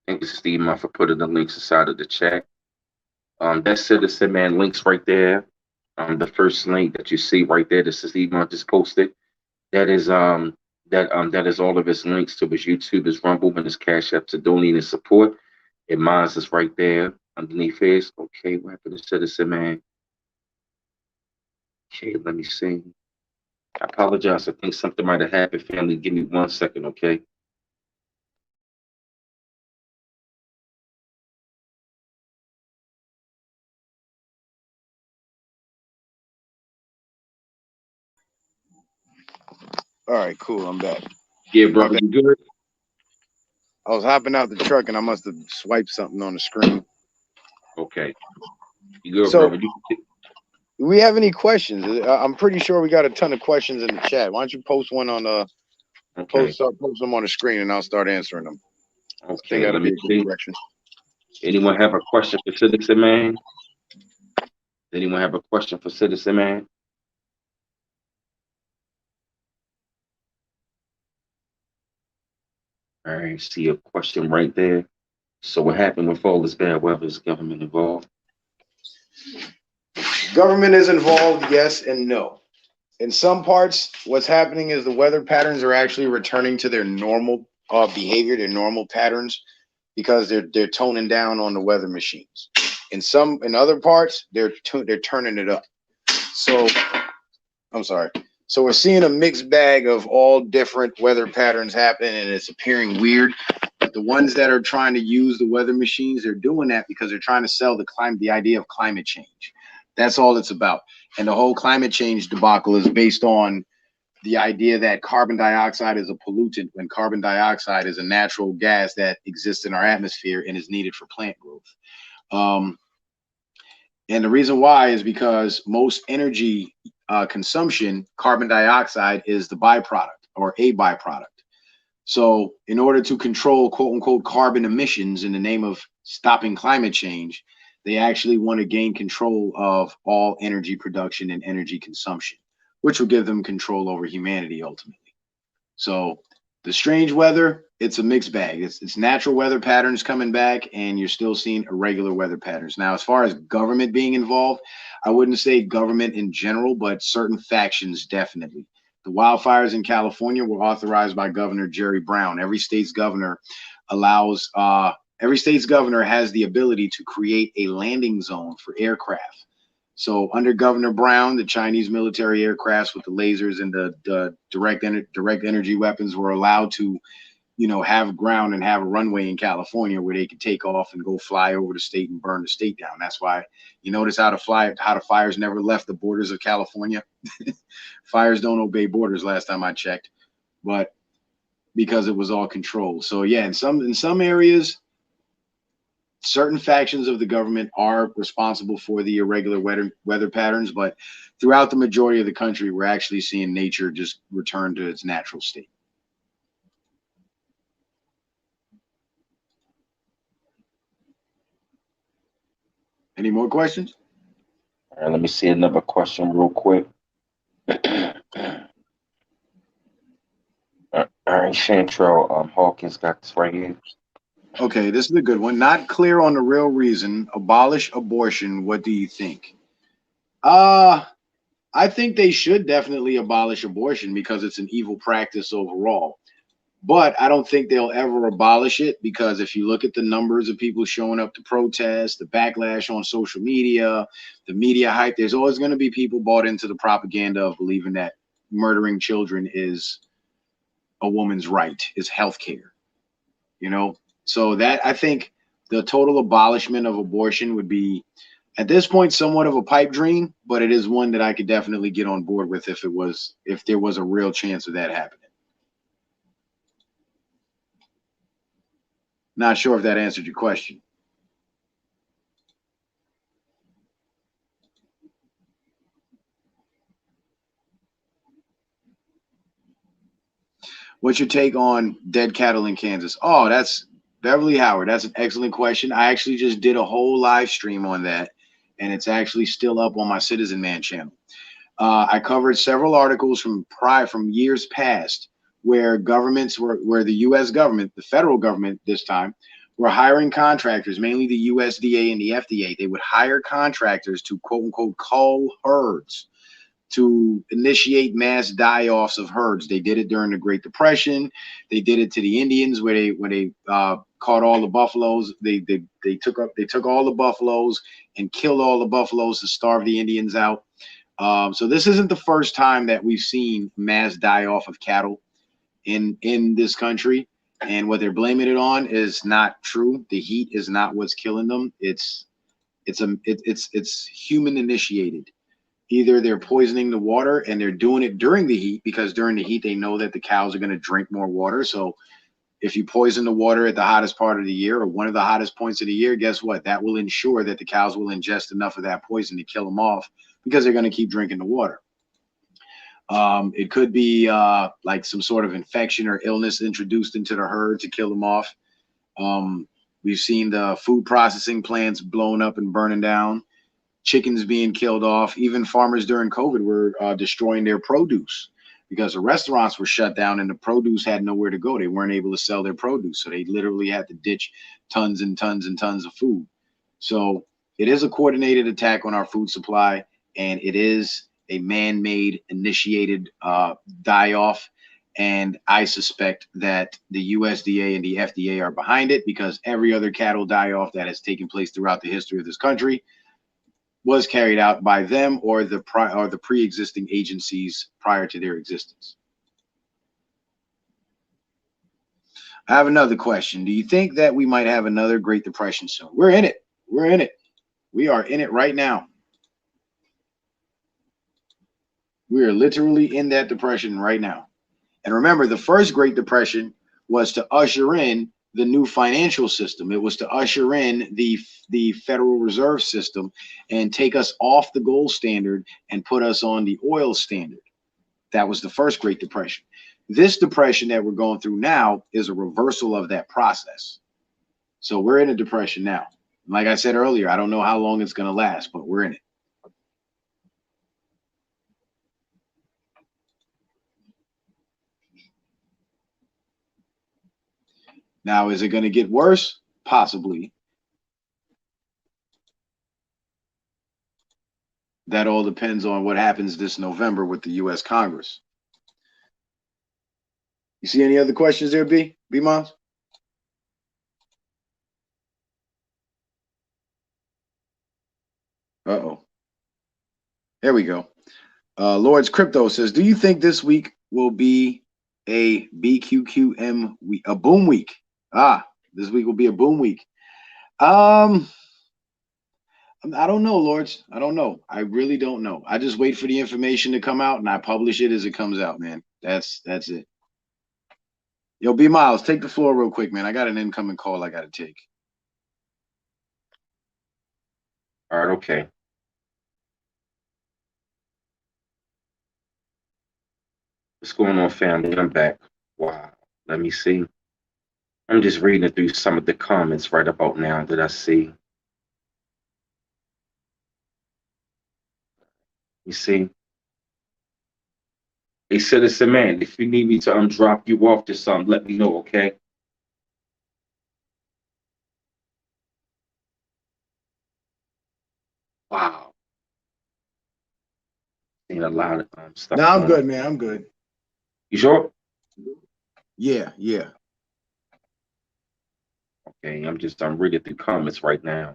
Thank you, Steve, for putting the links inside of the chat. That Citizen Man links right there. The first link that you see right there, this is Steve just posted. That is that is all of his links to his YouTube, his Rumble, and his Cash App to donate and support. And mine is right there underneath his. Okay, what happened to Citizen Man? Okay, let me see. I apologize. I think something might have happened, family. Give me 1 second, okay? All right, cool. I'm back. Yeah, brother, you good? I was hopping out the truck and I must have swiped something on the screen. Okay. You good, So, brother? do we have any questions? I'm pretty sure we got a ton of questions in the chat. Why don't you post one on Okay. post them on the screen and I'll start answering them. Okay, let me see. Direction. Anyone have a question for Citizen Man? Anyone have a question for Citizen Man? All right, see a question right there. So what happened with all this bad weather? Is government involved? Government is involved, yes and no. In some parts, what's happening is the weather patterns are actually returning to their normal behavior, their normal patterns, because they're toning down on the weather machines. In other parts, they're turning it up. So, I'm sorry. So we're seeing a mixed bag of all different weather patterns happening, and it's appearing weird. But the ones that are trying to use the weather machines, they're doing that because they're trying to sell the idea of climate change. That's all it's about. And the whole climate change debacle is based on the idea that carbon dioxide is a pollutant when carbon dioxide is a natural gas that exists in our atmosphere and is needed for plant growth. Um, and the reason why is because most energy consumption, carbon dioxide is the byproduct or a byproduct. So in order to control quote unquote carbon emissions in the name of stopping climate change, they actually want to gain control of all energy production and energy consumption, which will give them control over humanity ultimately. So the strange weather, it's a mixed bag. It's natural weather patterns coming back, and you're still seeing irregular weather patterns. Now, as far as government being involved, I wouldn't say government in general, but certain factions definitely. The wildfires in California were authorized by Governor Jerry Brown. Every state's governor has the ability to create a landing zone for aircraft. So under Governor Brown, the Chinese military aircrafts with the lasers and the direct energy weapons were allowed to, have ground and have a runway in California where they could take off and go fly over the state and burn the state down. That's why you notice how the fires never left the borders of California. Fires don't obey borders last time I checked, but because it was all controlled. So yeah, in some areas, certain factions of the government are responsible for the irregular weather patterns, but throughout the majority of the country, we're actually seeing nature just return to its natural state. Any more questions? All right, let me see another question real quick. All right, Chantrell Hawkins got this right here. Okay, this is a good one. Not clear on the real reason. Abolish abortion. What do you think? I think they should definitely abolish abortion because it's an evil practice overall. But I don't think they'll ever abolish it because if you look at the numbers of people showing up to protest, the backlash on social media, the media hype, there's always going to be people bought into the propaganda of believing that murdering children is a woman's right, is healthcare. So that I think the total abolishment of abortion would be at this point somewhat of a pipe dream, but it is one that I could definitely get on board with if there was a real chance of that happening. Not sure if that answered your question. What's your take on dead cattle in Kansas? Oh, that's Beverly Howard. That's an excellent question. I actually just did a whole live stream on that, and it's actually still up on my Citizen Man channel. I covered several articles from years past where where the U.S. government, the federal government this time, were hiring contractors, mainly the USDA and the FDA. They would hire contractors to quote unquote cull herds to initiate mass die-offs of herds. They did it during the Great Depression. They did it to the Indians where they caught all the buffaloes. They took all the buffaloes and killed all the buffaloes to starve the Indians out. So this isn't the first time that we've seen mass die-off of cattle in this country. And what they're blaming it on is not true. The heat is not what's killing them. It's human initiated. Either they're poisoning the water and they're doing it during the heat because during the heat they know that the cows are going to drink more water. So if you poison the water at the hottest part of the year or one of the hottest points of the year, guess what? That will ensure that the cows will ingest enough of that poison to kill them off because they're going to keep drinking the water. It could be like some sort of infection or illness introduced into the herd to kill them off. We've seen the food processing plants blown up and burning down. Chickens being killed off. Even farmers during COVID were destroying their produce because the restaurants were shut down and the produce had nowhere to go. They weren't able to sell their produce. So they literally had to ditch tons and tons and tons of food. So it is a coordinated attack on our food supply, and it is a man-made initiated die-off. And I suspect that the USDA and the FDA are behind it because every other cattle die-off that has taken place throughout the history of this country was carried out by them or the pre-existing agencies prior to their existence. I have another question. Do you think that we might have another Great Depression soon? We're in it. We're in it. We are in it right now. We are literally in that depression right now. And remember, the first Great Depression was to usher in the new financial system. It was to usher in the Federal Reserve System and take us off the gold standard and put us on the oil standard. That was the first Great Depression. This depression that we're going through now is a reversal of that process. So we're in a depression now. Like I said earlier, I don't know how long it's going to last, but we're in it. Now, is it going to get worse? Possibly. That all depends on what happens this November with the U.S. Congress. You see any other questions there, B? B Miles? Uh-oh. There we go. Lord's Crypto says, do you think this week will be a BQQM week, a boom week? Ah, this week will be a boom week. I don't know, Lords. I don't know. I really don't know. I just wait for the information to come out and I publish it as it comes out, man. That's it. Yo, B Miles, take the floor real quick, man. I got an incoming call I got to take. All right, okay. What's going on, family? I'm back. Wow. Let me see. I'm just reading through some of the comments right about now that I see. You see? Hey, citizen man, if you need me to drop you off to something, let me know, okay? Wow. Seen a lot of stuff. No, I'm good, man. I'm good. You sure? Yeah, yeah. Okay, I'm reading through comments right now.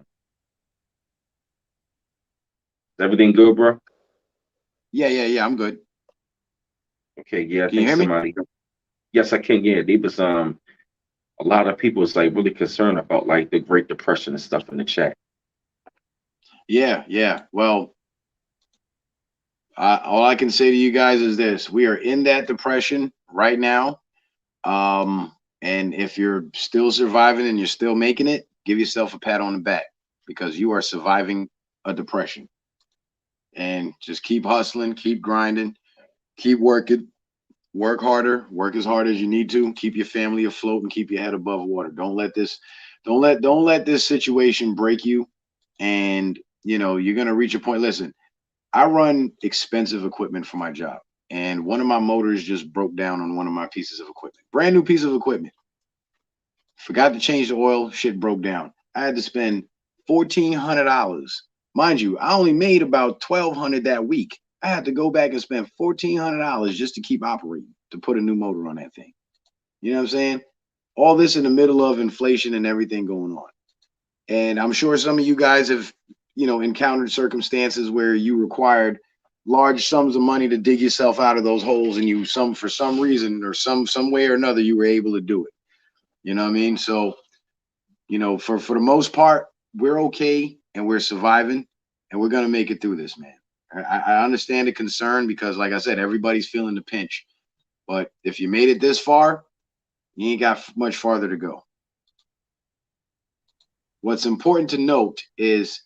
Is everything good, bro? Yeah. I'm good. Okay, yeah, I Can you think hear me? somebody. Yes, I can. Yeah, there was a lot of people was like really concerned about like the Great Depression and stuff in the chat. Yeah. Well, all I can say to you guys is this: we are in that depression right now. And if you're still surviving and you're still making it, give yourself a pat on the back because you are surviving a depression. And just keep hustling, keep grinding, keep working, work harder, work as hard as you need to, keep your family afloat and keep your head above water. Don't let this situation break you. And you're gonna reach a point. Listen, I run expensive equipment for my job, and one of my motors just broke down on one of my pieces of equipment. Brand new piece of equipment. Forgot to change the oil. Shit broke down. I had to spend $1,400. Mind you, I only made about $1,200 that week. I had to go back and spend $1,400 just to keep operating, to put a new motor on that thing. You know what I'm saying? All this in the middle of inflation and everything going on. And I'm sure some of you guys have, encountered circumstances where you required large sums of money to dig yourself out of those holes, and for some reason or some way or another, you were able to do it. You know what I mean? So, for the most part, we're okay and we're surviving and we're gonna make it through this, man. I understand the concern because, like I said, everybody's feeling the pinch. But if you made it this far, you ain't got much farther to go. What's important to note is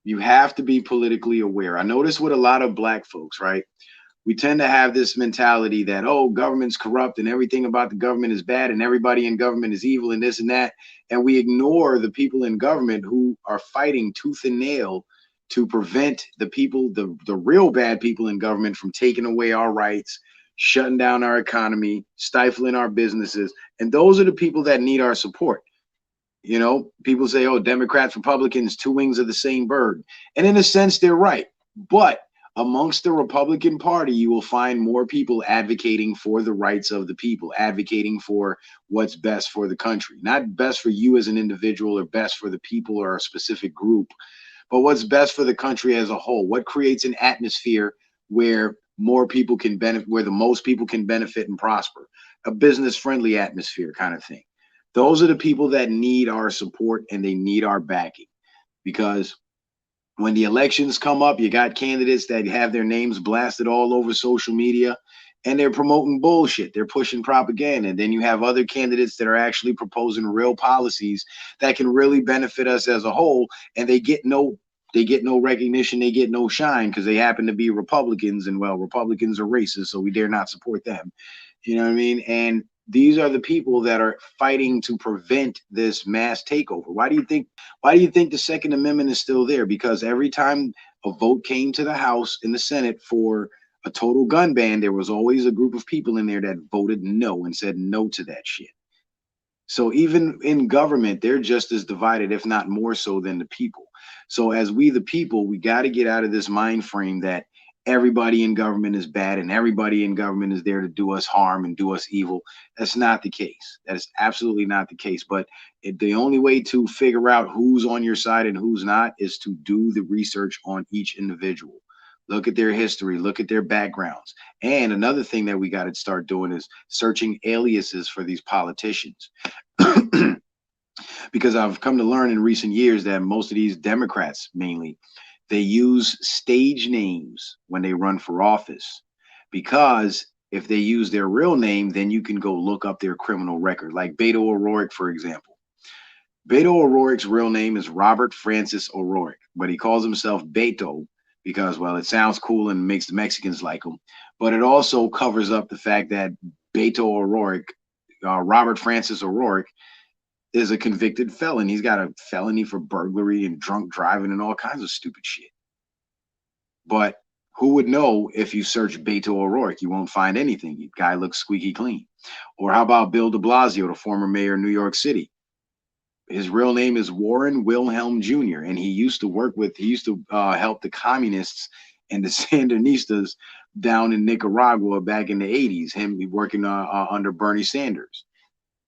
you have to be politically aware. I notice with a lot of black folks, right? We tend to have this mentality that, oh, government's corrupt and everything about the government is bad and everybody in government is evil and this and that. And we ignore the people in government who are fighting tooth and nail to prevent the people, the real bad people in government from taking away our rights, shutting down our economy, stifling our businesses. And those are the people that need our support. People say, oh, Democrats, Republicans, two wings of the same bird. And in a sense, they're right. But amongst the Republican Party, you will find more people advocating for the rights of the people, advocating for what's best for the country, not best for you as an individual or best for the people or a specific group, but what's best for the country as a whole. What creates an atmosphere where more people can benefit, where the most people can benefit and prosper, a business friendly atmosphere kind of thing. Those are the people that need our support and they need our backing, because When the elections come up, you got candidates that have their names blasted all over social media, and they're promoting bullshit. They're pushing propaganda. And then you have other candidates that are actually proposing real policies that can really benefit us as a whole, and they get no recognition, they get no shine because they happen to be Republicans, and well, Republicans are racist, so we dare not support them. You know what I mean? And these are the people that are fighting to prevent this mass takeover. Why do you think the Second Amendment is still there? Because every time a vote came to the House and the Senate for a total gun ban, there was always a group of people in there that voted no and said no to that shit. So even in government, they're just as divided, if not more so, than the people. So as we, the people, we got to get out of this mind frame that everybody in government is bad and everybody in government is there to do us harm and do us evil. That's not the case. That is absolutely not the case. But the only way to figure out who's on your side and who's not is to do the research on each individual. Look at their history, look at their backgrounds. And another thing that we got to start doing is searching aliases for these politicians. Because I've come to learn in recent years that most of these Democrats, mainly, they use stage names when they run for office. Because if they use their real name, then you can go look up their criminal record. Like Beto O'Rourke, for example. Beto O'Rourke's real name is Robert Francis O'Rourke, but he calls himself Beto because, well, it sounds cool and makes the Mexicans like him. But it also covers up the fact that Beto O'Rourke, Robert Francis O'Rourke, is a convicted felon. He's got a felony for burglary and drunk driving and all kinds of stupid shit. But who would know if you search Beto O'Rourke? You won't find anything. The guy looks squeaky clean. Or how about Bill de Blasio, the former mayor of New York City? His real name is Warren Wilhelm Jr. And he used to help the communists and the Sandinistas down in Nicaragua back in the 80s, him working under Bernie Sanders,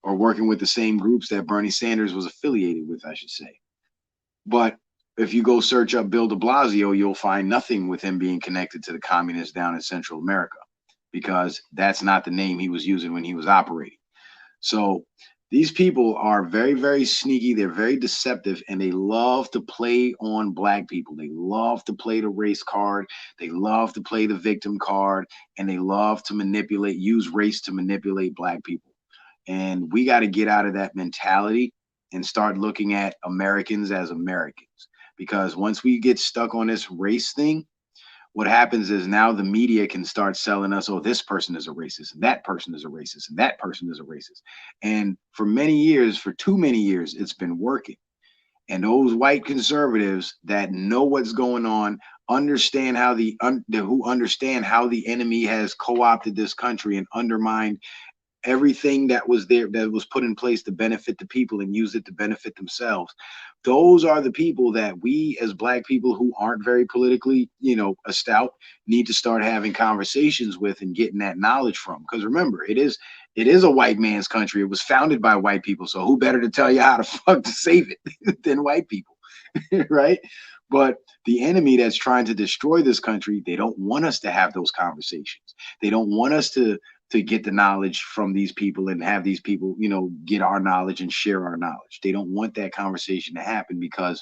or working with the same groups that Bernie Sanders was affiliated with, I should say. But if you go search up Bill de Blasio, you'll find nothing with him being connected to the communists down in Central America, because that's not the name he was using when he was operating. So these people are very, very sneaky. They're very deceptive, and they love to play on black people. They love to play the race card. They love to play the victim card, and they love to use race to manipulate black people. And we got to get out of that mentality and start looking at Americans as Americans. Because once we get stuck on this race thing, what happens is now the media can start selling us, oh, this person is a racist, and that person is a racist, and that person is a racist. And for too many years, it's been working. And those white conservatives that know what's going on, understand how who understand how the enemy has co-opted this country and undermined everything that was there, that was put in place to benefit the people and use it to benefit themselves. Those are the people that we as black people who aren't very politically, astute, need to start having conversations with and getting that knowledge from. Because remember, it is a white man's country. It was founded by white people. So who better to tell you how to fuck to save it than white people, right? But the enemy that's trying to destroy this country, they don't want us to have those conversations. They don't want us to get the knowledge from these people and have these people, get our knowledge and share our knowledge. They don't want that conversation to happen, because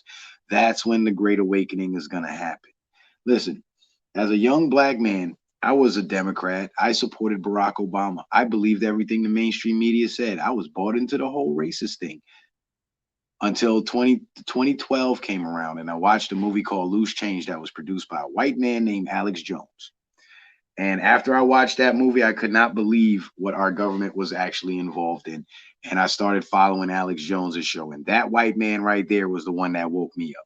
that's when the Great Awakening is going to happen. Listen, as a young black man, I was a Democrat. I supported Barack Obama. I believed everything the mainstream media said. I was bought into the whole racist thing until 2012 came around, and I watched a movie called Loose Change that was produced by a white man named Alex Jones. And after I watched that movie, I could not believe what our government was actually involved in. And I started following Alex Jones's show. And that white man right there was the one that woke me up.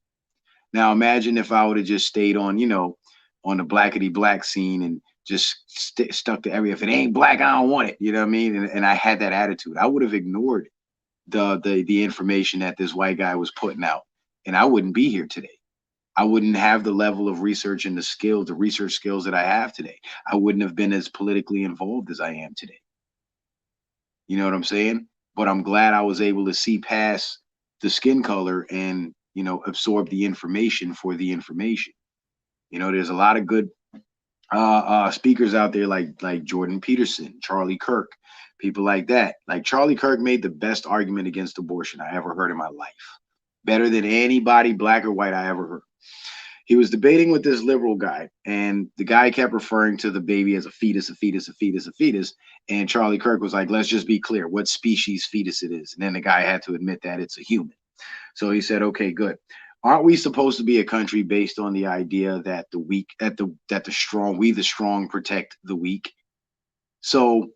Now, imagine if I would have just stayed on, on the blackety black scene and just stuck to if it ain't black, I don't want it. You know what I mean? And I had that attitude. I would have ignored the information that this white guy was putting out, and I wouldn't be here today. I wouldn't have the level of research and the research skills that I have today. I wouldn't have been as politically involved as I am today. You know what I'm saying? But I'm glad I was able to see past the skin color and, absorb the information for the information. There's a lot of good speakers out there like Jordan Peterson, Charlie Kirk, people like that. Like Charlie Kirk made the best argument against abortion I ever heard in my life. Better than anybody, black or white, I ever heard. He was debating with this liberal guy, and the guy kept referring to the baby as a fetus, a fetus, a fetus, a fetus. And Charlie Kirk was like, let's just be clear what species fetus it is. And then the guy had to admit that it's a human. So he said, okay, good. Aren't we supposed to be a country based on the idea that the weak, that the strong, we the strong protect the weak? So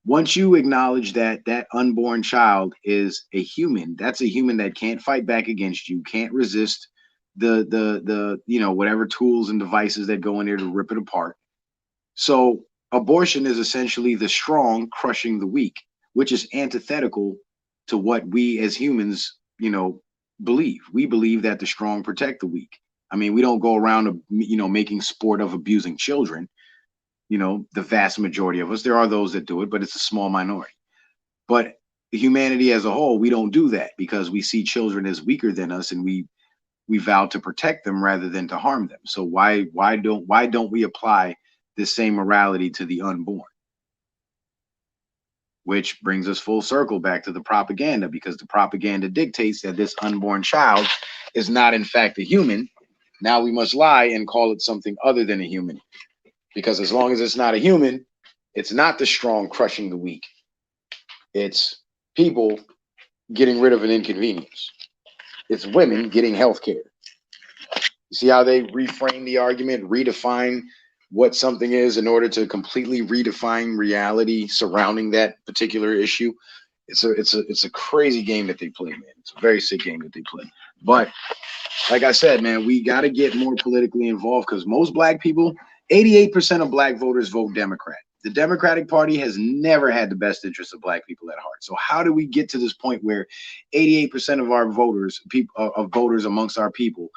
once you acknowledge that that unborn child is a human, that's a human that can't fight back against you, can't resist the you know, whatever tools and devices that go in there to rip it apart. So abortion is essentially the strong crushing the weak, which is antithetical to what we as humans, you know, believe. We believe that the strong protect the weak. I mean, we don't go around, you know, making sport of abusing children. You know, the vast majority of us, there are those that do it, but it's a small minority. But humanity as a whole, we don't do that because we see children as weaker than us, and we vow to protect them rather than to harm them. So why don't we apply the same morality to the unborn? Which brings us full circle back to the propaganda, because the propaganda dictates that this unborn child is not in fact a human. Now we must lie and call it something other than a human, because as long as it's not a human, it's not the strong crushing the weak. It's people getting rid of an inconvenience. It's women getting health care. You see how they reframe the argument, redefine what something is in order to completely redefine reality surrounding that particular issue. It's a crazy game that they play, man. It's a very sick game that they play. But like I said, man, we got to get more politically involved, because most black people, 88% of black voters vote Democrat. The Democratic Party has never had the best interests of black people at heart. So how do we get to this point where 88% of our voters, of voters amongst our people,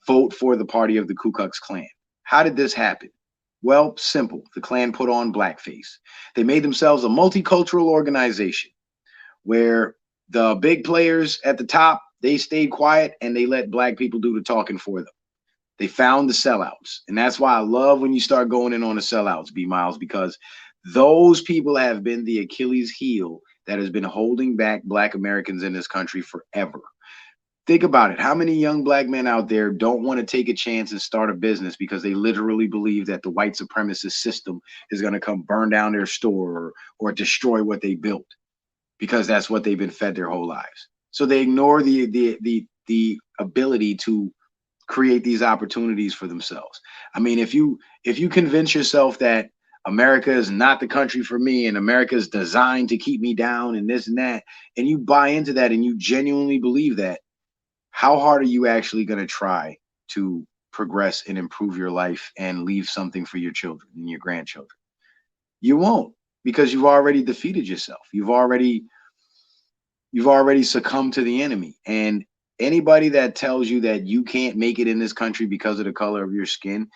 vote for the party of the Ku Klux Klan? How did this happen? Well, simple. The Klan put on blackface. They made themselves a multicultural organization where the big players at the top, they stayed quiet and they let black people do the talking for them. They found the sellouts. And that's why I love when you start going in on the sellouts, B Miles, because those people have been the Achilles heel that has been holding back black Americans in this country forever. Think about it. How many young black men out there don't want to take a chance and start a business because they literally believe that the white supremacist system is going to come burn down their store or destroy what they built, because that's what they've been fed their whole lives. So they ignore the ability to create these opportunities for themselves. I mean, if you convince yourself that America is not the country for me and America is designed to keep me down and this and that, and you buy into that and you genuinely believe that, how hard are you actually going to try to progress and improve your life and leave something for your children and your grandchildren? You won't, because you've already defeated yourself. You've already succumbed to the enemy. And anybody that tells you that you can't make it in this country because of the color of your skin,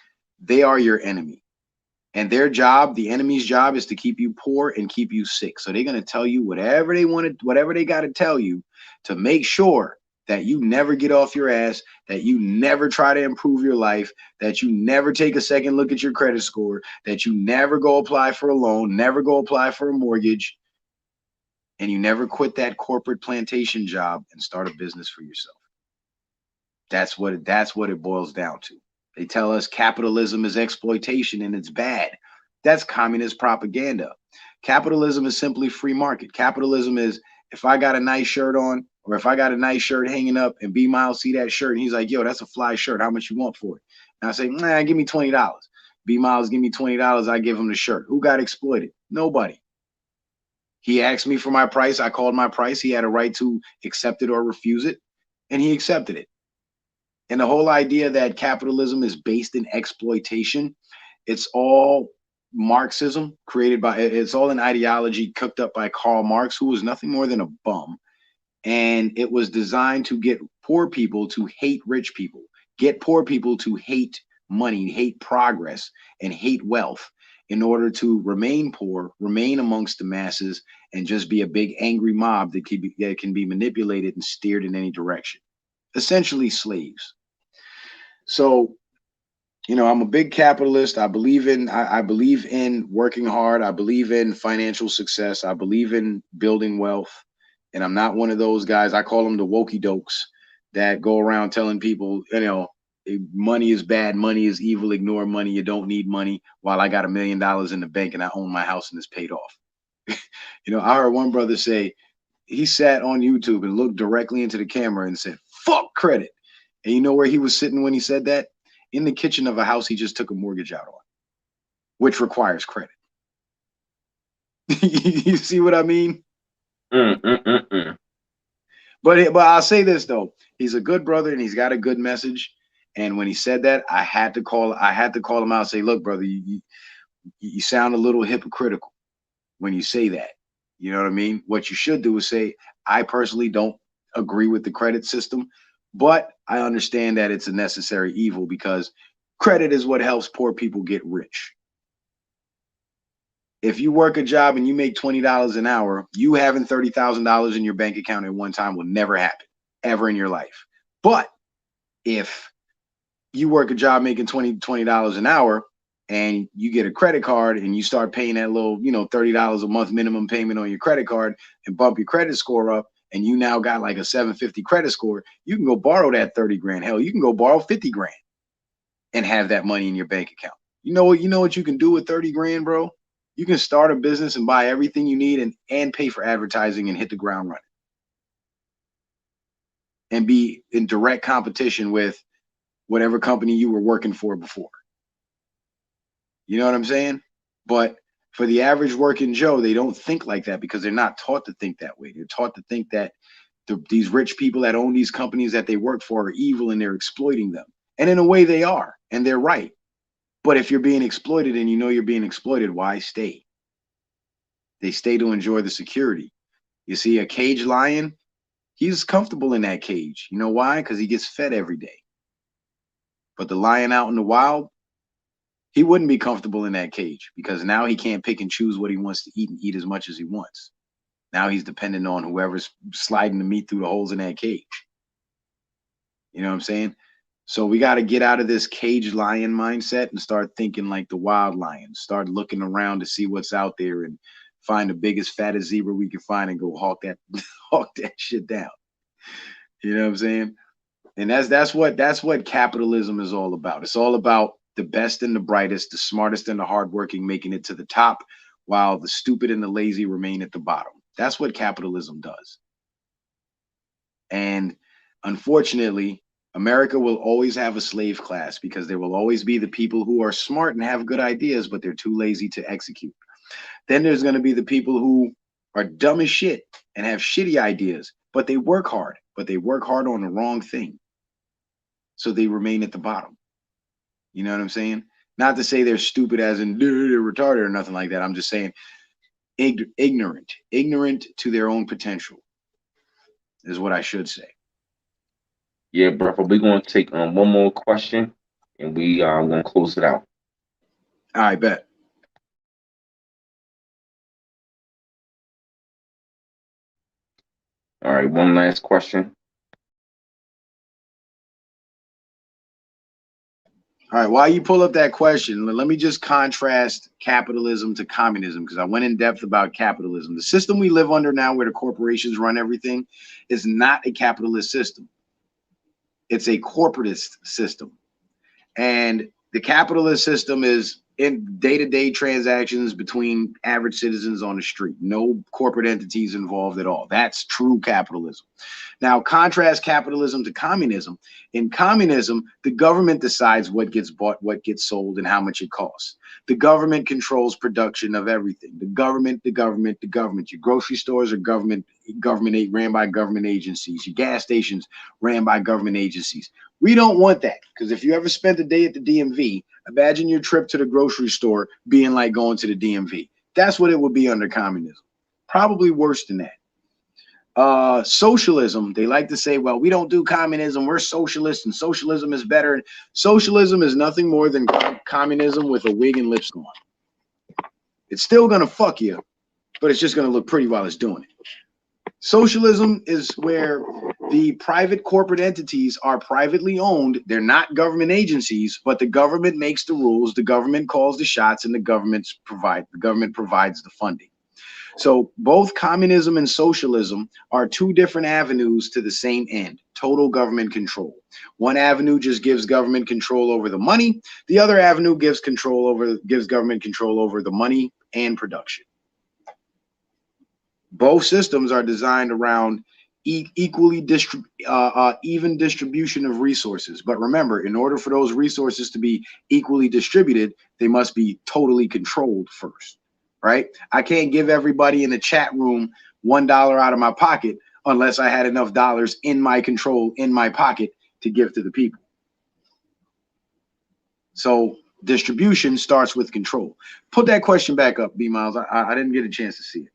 they are your enemy. And their job, the enemy's job, is to keep you poor and keep you sick. So they're going to tell you whatever they want to, whatever they got to tell you to make sure that you never get off your ass, that you never try to improve your life, that you never take a second look at your credit score, that you never go apply for a loan, never go apply for a mortgage, and you never quit that corporate plantation job and start a business for yourself. That's what it boils down to. They tell us capitalism is exploitation and it's bad. That's communist propaganda. Capitalism is simply free market. Capitalism is, if I got a nice shirt on, or if I got a nice shirt hanging up and B Miles see that shirt and he's like, yo, that's a fly shirt. How much you want for it? And I say, nah, give me $20. B Miles, give me $20. I give him the shirt. Who got exploited? Nobody. He asked me for my price. I called my price. He had a right to accept it or refuse it, and he accepted it. And the whole idea that capitalism is based in exploitation, it's all Marxism created by, it's all an ideology cooked up by Karl Marx, who was nothing more than a bum. And it was designed to get poor people to hate rich people, get poor people to hate money, hate progress, and hate wealth in order to remain poor, remain amongst the masses, and just be a big angry mob that can be manipulated and steered in any direction. Essentially slaves. So, you know, I'm a big capitalist. I believe in working hard. I believe in financial success. I believe in building wealth. And I'm not one of those guys, I call them the wokey dokes, that go around telling people, you know, money is bad, money is evil, ignore money, you don't need money, while I got $1 million in the bank and I own my house and it's paid off. You know, I heard one brother say, he sat on YouTube and looked directly into the camera and said, fuck credit. And you know where he was sitting when he said that? In the kitchen of a house he just took a mortgage out on, which requires credit. You see what I mean? But I'll say this though, he's a good brother and he's got a good message. And when he said that, I had to call him out and say, look, brother, you sound a little hypocritical when you say that. You know what I mean? What you should do is say, I personally don't agree with the credit system, but I understand that it's a necessary evil because credit is what helps poor people get rich. If you work a job and you make $20 an hour, you having $30,000 in your bank account at one time will never happen, ever in your life. But if you work a job making $20 an hour and you get a credit card and you start paying that little, you know, $30 a month minimum payment on your credit card and bump your credit score up, and you now got like a 750 credit score, you can go borrow that 30 grand. Hell, you can go borrow 50 grand and have that money in your bank account. You know what you can do with 30 grand, bro? You can start a business and buy everything you need and pay for advertising and hit the ground running. And be in direct competition with whatever company you were working for before. You know what I'm saying? But for the average working Joe, they don't think like that because they're not taught to think that way. They're taught to think that these rich people that own these companies that they work for are evil and they're exploiting them. And in a way they are, and they're right. But if you're being exploited and you know you're being exploited, why stay? They stay to enjoy the security. You see, a caged lion, he's comfortable in that cage. You know why? Because he gets fed every day. But the lion out in the wild, he wouldn't be comfortable in that cage because now he can't pick and choose what he wants to eat and eat as much as he wants. Now he's dependent on whoever's sliding the meat through the holes in that cage. You know what I'm saying? So we got to get out of this caged lion mindset and start thinking like the wild lion. Start looking around to see what's out there and find the biggest, fattest zebra we can find and go hawk that shit down. You know what I'm saying? And that's what capitalism is all about. It's all about the best and the brightest, the smartest and the hardworking making it to the top, while the stupid and the lazy remain at the bottom. That's what capitalism does. And unfortunately, America will always have a slave class because there will always be the people who are smart and have good ideas, but they're too lazy to execute. Then there's going to be the people who are dumb as shit and have shitty ideas, but they work hard on the wrong thing. So they remain at the bottom. You know what I'm saying? Not to say they're stupid as in they're retarded or nothing like that. I'm just saying ignorant to their own potential is what I should say. Yeah, brother, we're going to take one more question and we are going to close it out. I bet. All right, one last question. All right, while you pull up that question, let me just contrast capitalism to communism, because I went in depth about capitalism. The system we live under now, where the corporations run everything, is not a capitalist system. It's a corporatist system. And the capitalist system is in day-to-day transactions between average citizens on the street. No corporate entities involved at all. That's true capitalism. Now, contrast capitalism to communism. In communism, the government decides what gets bought, what gets sold, and how much it costs. The government controls production of everything. The government. Your grocery stores are ran by government agencies. Your gas stations ran by government agencies. We don't want that, because if you ever spent a day at the DMV, imagine your trip to the grocery store being like going to the DMV. That's what it would be under communism. Probably worse than that. Socialism, they like to say, well, we don't do communism, we're socialists, and socialism is better. Socialism is nothing more than communism with a wig and lips on. It's still gonna fuck you, but it's just gonna look pretty while it's doing it. Socialism is where the private corporate entities are privately owned. They're not government agencies, but the government makes the rules, the government calls the shots, and the government provides the funding. So both communism and socialism are two different avenues to the same end, total government control. One avenue just gives government control over the money. The other avenue gives government control over the money and production. Both systems are designed around even distribution of resources. But remember, in order for those resources to be equally distributed, they must be totally controlled first, right? I can't give everybody in the chat room $1 out of my pocket unless I had enough dollars in my control, in my pocket, to give to the people. So distribution starts with control. Put that question back up, B Miles. I didn't get a chance to see it.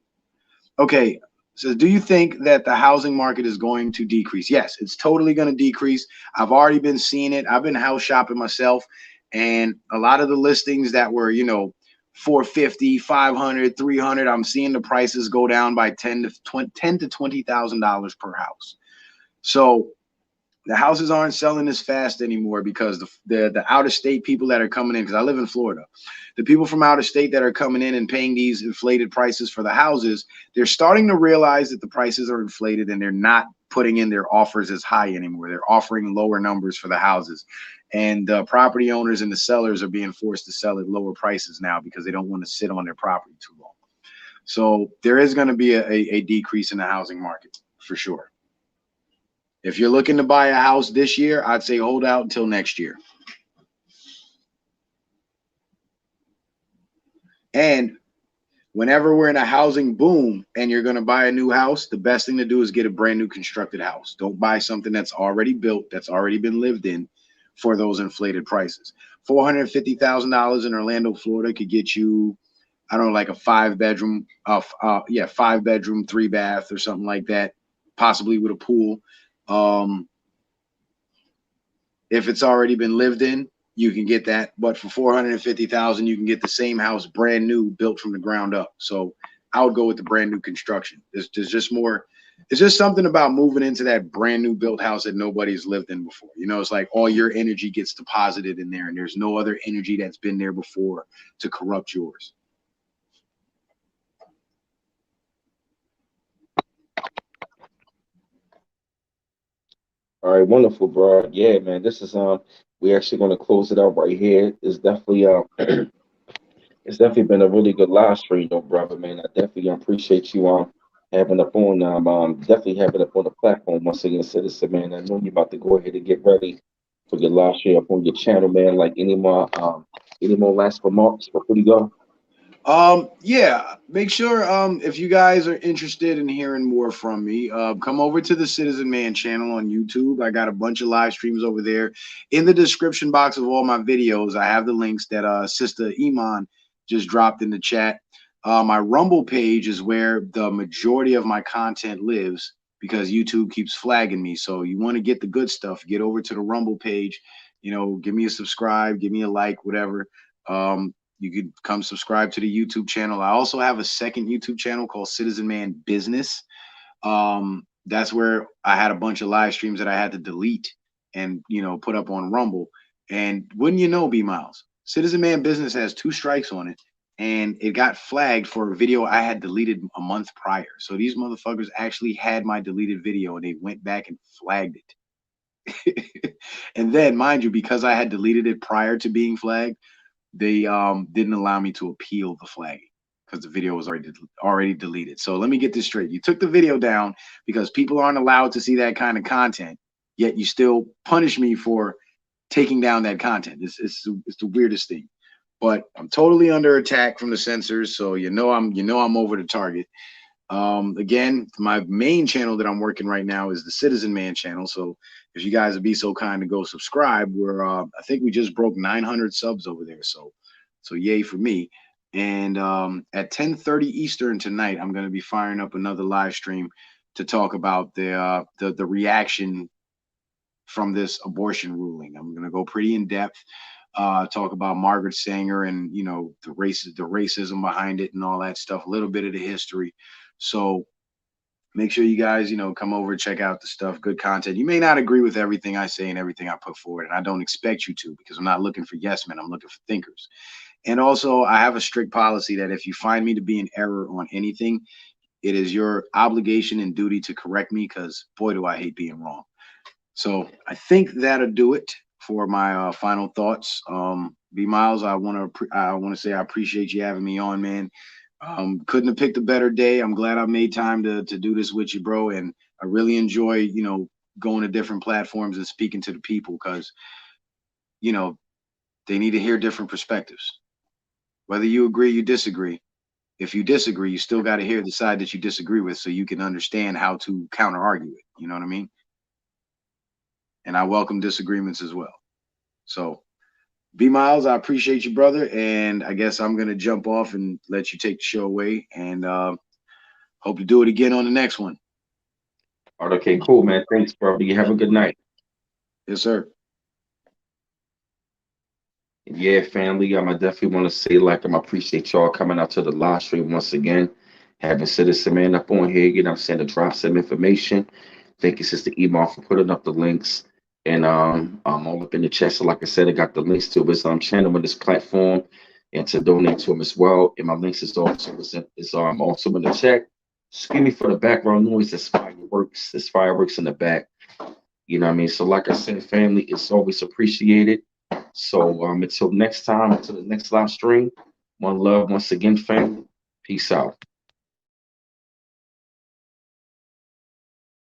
Okay, so do you think that the housing market is going to decrease? Yes, it's totally going to decrease. I've already been seeing it. I've been house shopping myself, and a lot of the listings that were, you know, 450, 500, 300, I'm seeing the prices go down by $10,000 to $20,000 per house. So the houses aren't selling as fast anymore because the out of state people that are coming in, because I live in Florida, the people from out of state that are coming in and paying these inflated prices for the houses, they're starting to realize that the prices are inflated and they're not putting in their offers as high anymore. They're offering lower numbers for the houses, and the property owners and the sellers are being forced to sell at lower prices now because they don't want to sit on their property too long. So there is going to be a decrease in the housing market for sure. If you're looking to buy a house this year, I'd say hold out until next year. And whenever we're in a housing boom and you're going to buy a new house, the best thing to do is get a brand new constructed house. Don't buy something that's already built, that's already been lived in for those inflated prices. $450,000 in Orlando, Florida could get you, I don't know, like a 5-bedroom, 5-bedroom, 3-bath or something like that, possibly with a pool. If it's already been lived in, you can get that. But for $450,000, you can get the same house brand new, built from the ground up. So I would go with the brand new construction. There's just more. It's just something about moving into that brand new built house that nobody's lived in before. You know, it's like all your energy gets deposited in there, and there's no other energy that's been there before to corrupt yours. All right, wonderful, bro. Yeah, man, this is we're actually going to close it out right here. It's definitely it's definitely been a really good live stream, though, brother, man. I definitely appreciate you having up on definitely having up on the platform once again, citizen, man. I know you're about to go ahead and get ready for your live stream up on your channel, man. Like any more last remarks before you go? Yeah, make sure if you guys are interested in hearing more from me, come over to the Citizen Man channel on YouTube. I got a bunch of live streams over there. In the description box of all my videos, I have the links that Sister Iman just dropped in the chat. My Rumble page is where the majority of my content lives because YouTube keeps flagging me. So you want to get the good stuff, get over to the Rumble page, you know, give me a subscribe, give me a like, whatever. You could come subscribe to the YouTube channel. I also have a second YouTube channel called Citizen Man Business. That's where I had a bunch of live streams that I had to delete and, you know, put up on Rumble. And wouldn't you know, B Miles, Citizen Man Business has 2 strikes on it, and it got flagged for a video I had deleted a month prior. So these motherfuckers actually had my deleted video and they went back and flagged it. And then, mind you, because I had deleted it prior to being flagged, they didn't allow me to appeal the flagging because the video was already deleted. So let me get this straight. You took the video down because people aren't allowed to see that kind of content, yet you still punish me for taking down that content. It's the weirdest thing. But I'm totally under attack from the censors, so I'm over the target. Again, my main channel that I'm working right now is the Citizen Man channel. So if you guys would be so kind to go subscribe, I think we just broke 900 subs over there. So yay for me. And at 10:30 Eastern tonight, I'm going to be firing up another live stream to talk about the reaction from this abortion ruling. I'm going to go pretty in depth, talk about Margaret Sanger and, you know, the racism behind it and all that stuff, a little bit of the history. So make sure you guys, you know, come over and check out the stuff. Good content. You may not agree with everything I say and everything I put forward, and I don't expect you to, because I'm not looking for yes men. I'm looking for thinkers. And also, I have a strict policy that if you find me to be in error on anything, it is your obligation and duty to correct me, because boy, do I hate being wrong. So I think that'll do it for my final thoughts. B Miles, I want to say I appreciate you having me on, man. Couldn't have picked a better day. I'm glad I made time to do this with you, bro. And I really enjoy, going to different platforms and speaking to the people, because, they need to hear different perspectives. Whether you agree, you disagree. If you disagree, you still got to hear the side that you disagree with, so you can understand how to counter argue it. You know what I mean? And I welcome disagreements as well. So, B Miles, I appreciate you, brother. And I guess I'm gonna jump off and let you take the show away. And hope to do it again on the next one. All right, okay, cool, man. Thanks, brother. You have a good night. Yes, sir. Yeah, family. I definitely want to say, like, I appreciate y'all coming out to the live stream once again. Having Citizen Man up on here, I'm saying, to drop some information. Thank you, Sister Iman, for putting up the links. And I'm all up in the chat. So, like I said, I got the links to his channel on this platform, and to donate to him as well. And my links is also in the chat. Excuse me for the background noise. There's fireworks. There's fireworks in the back. You know what I mean? So, like I said, family, it's always appreciated. So until next time, until the next live stream, one love once again, family. Peace out.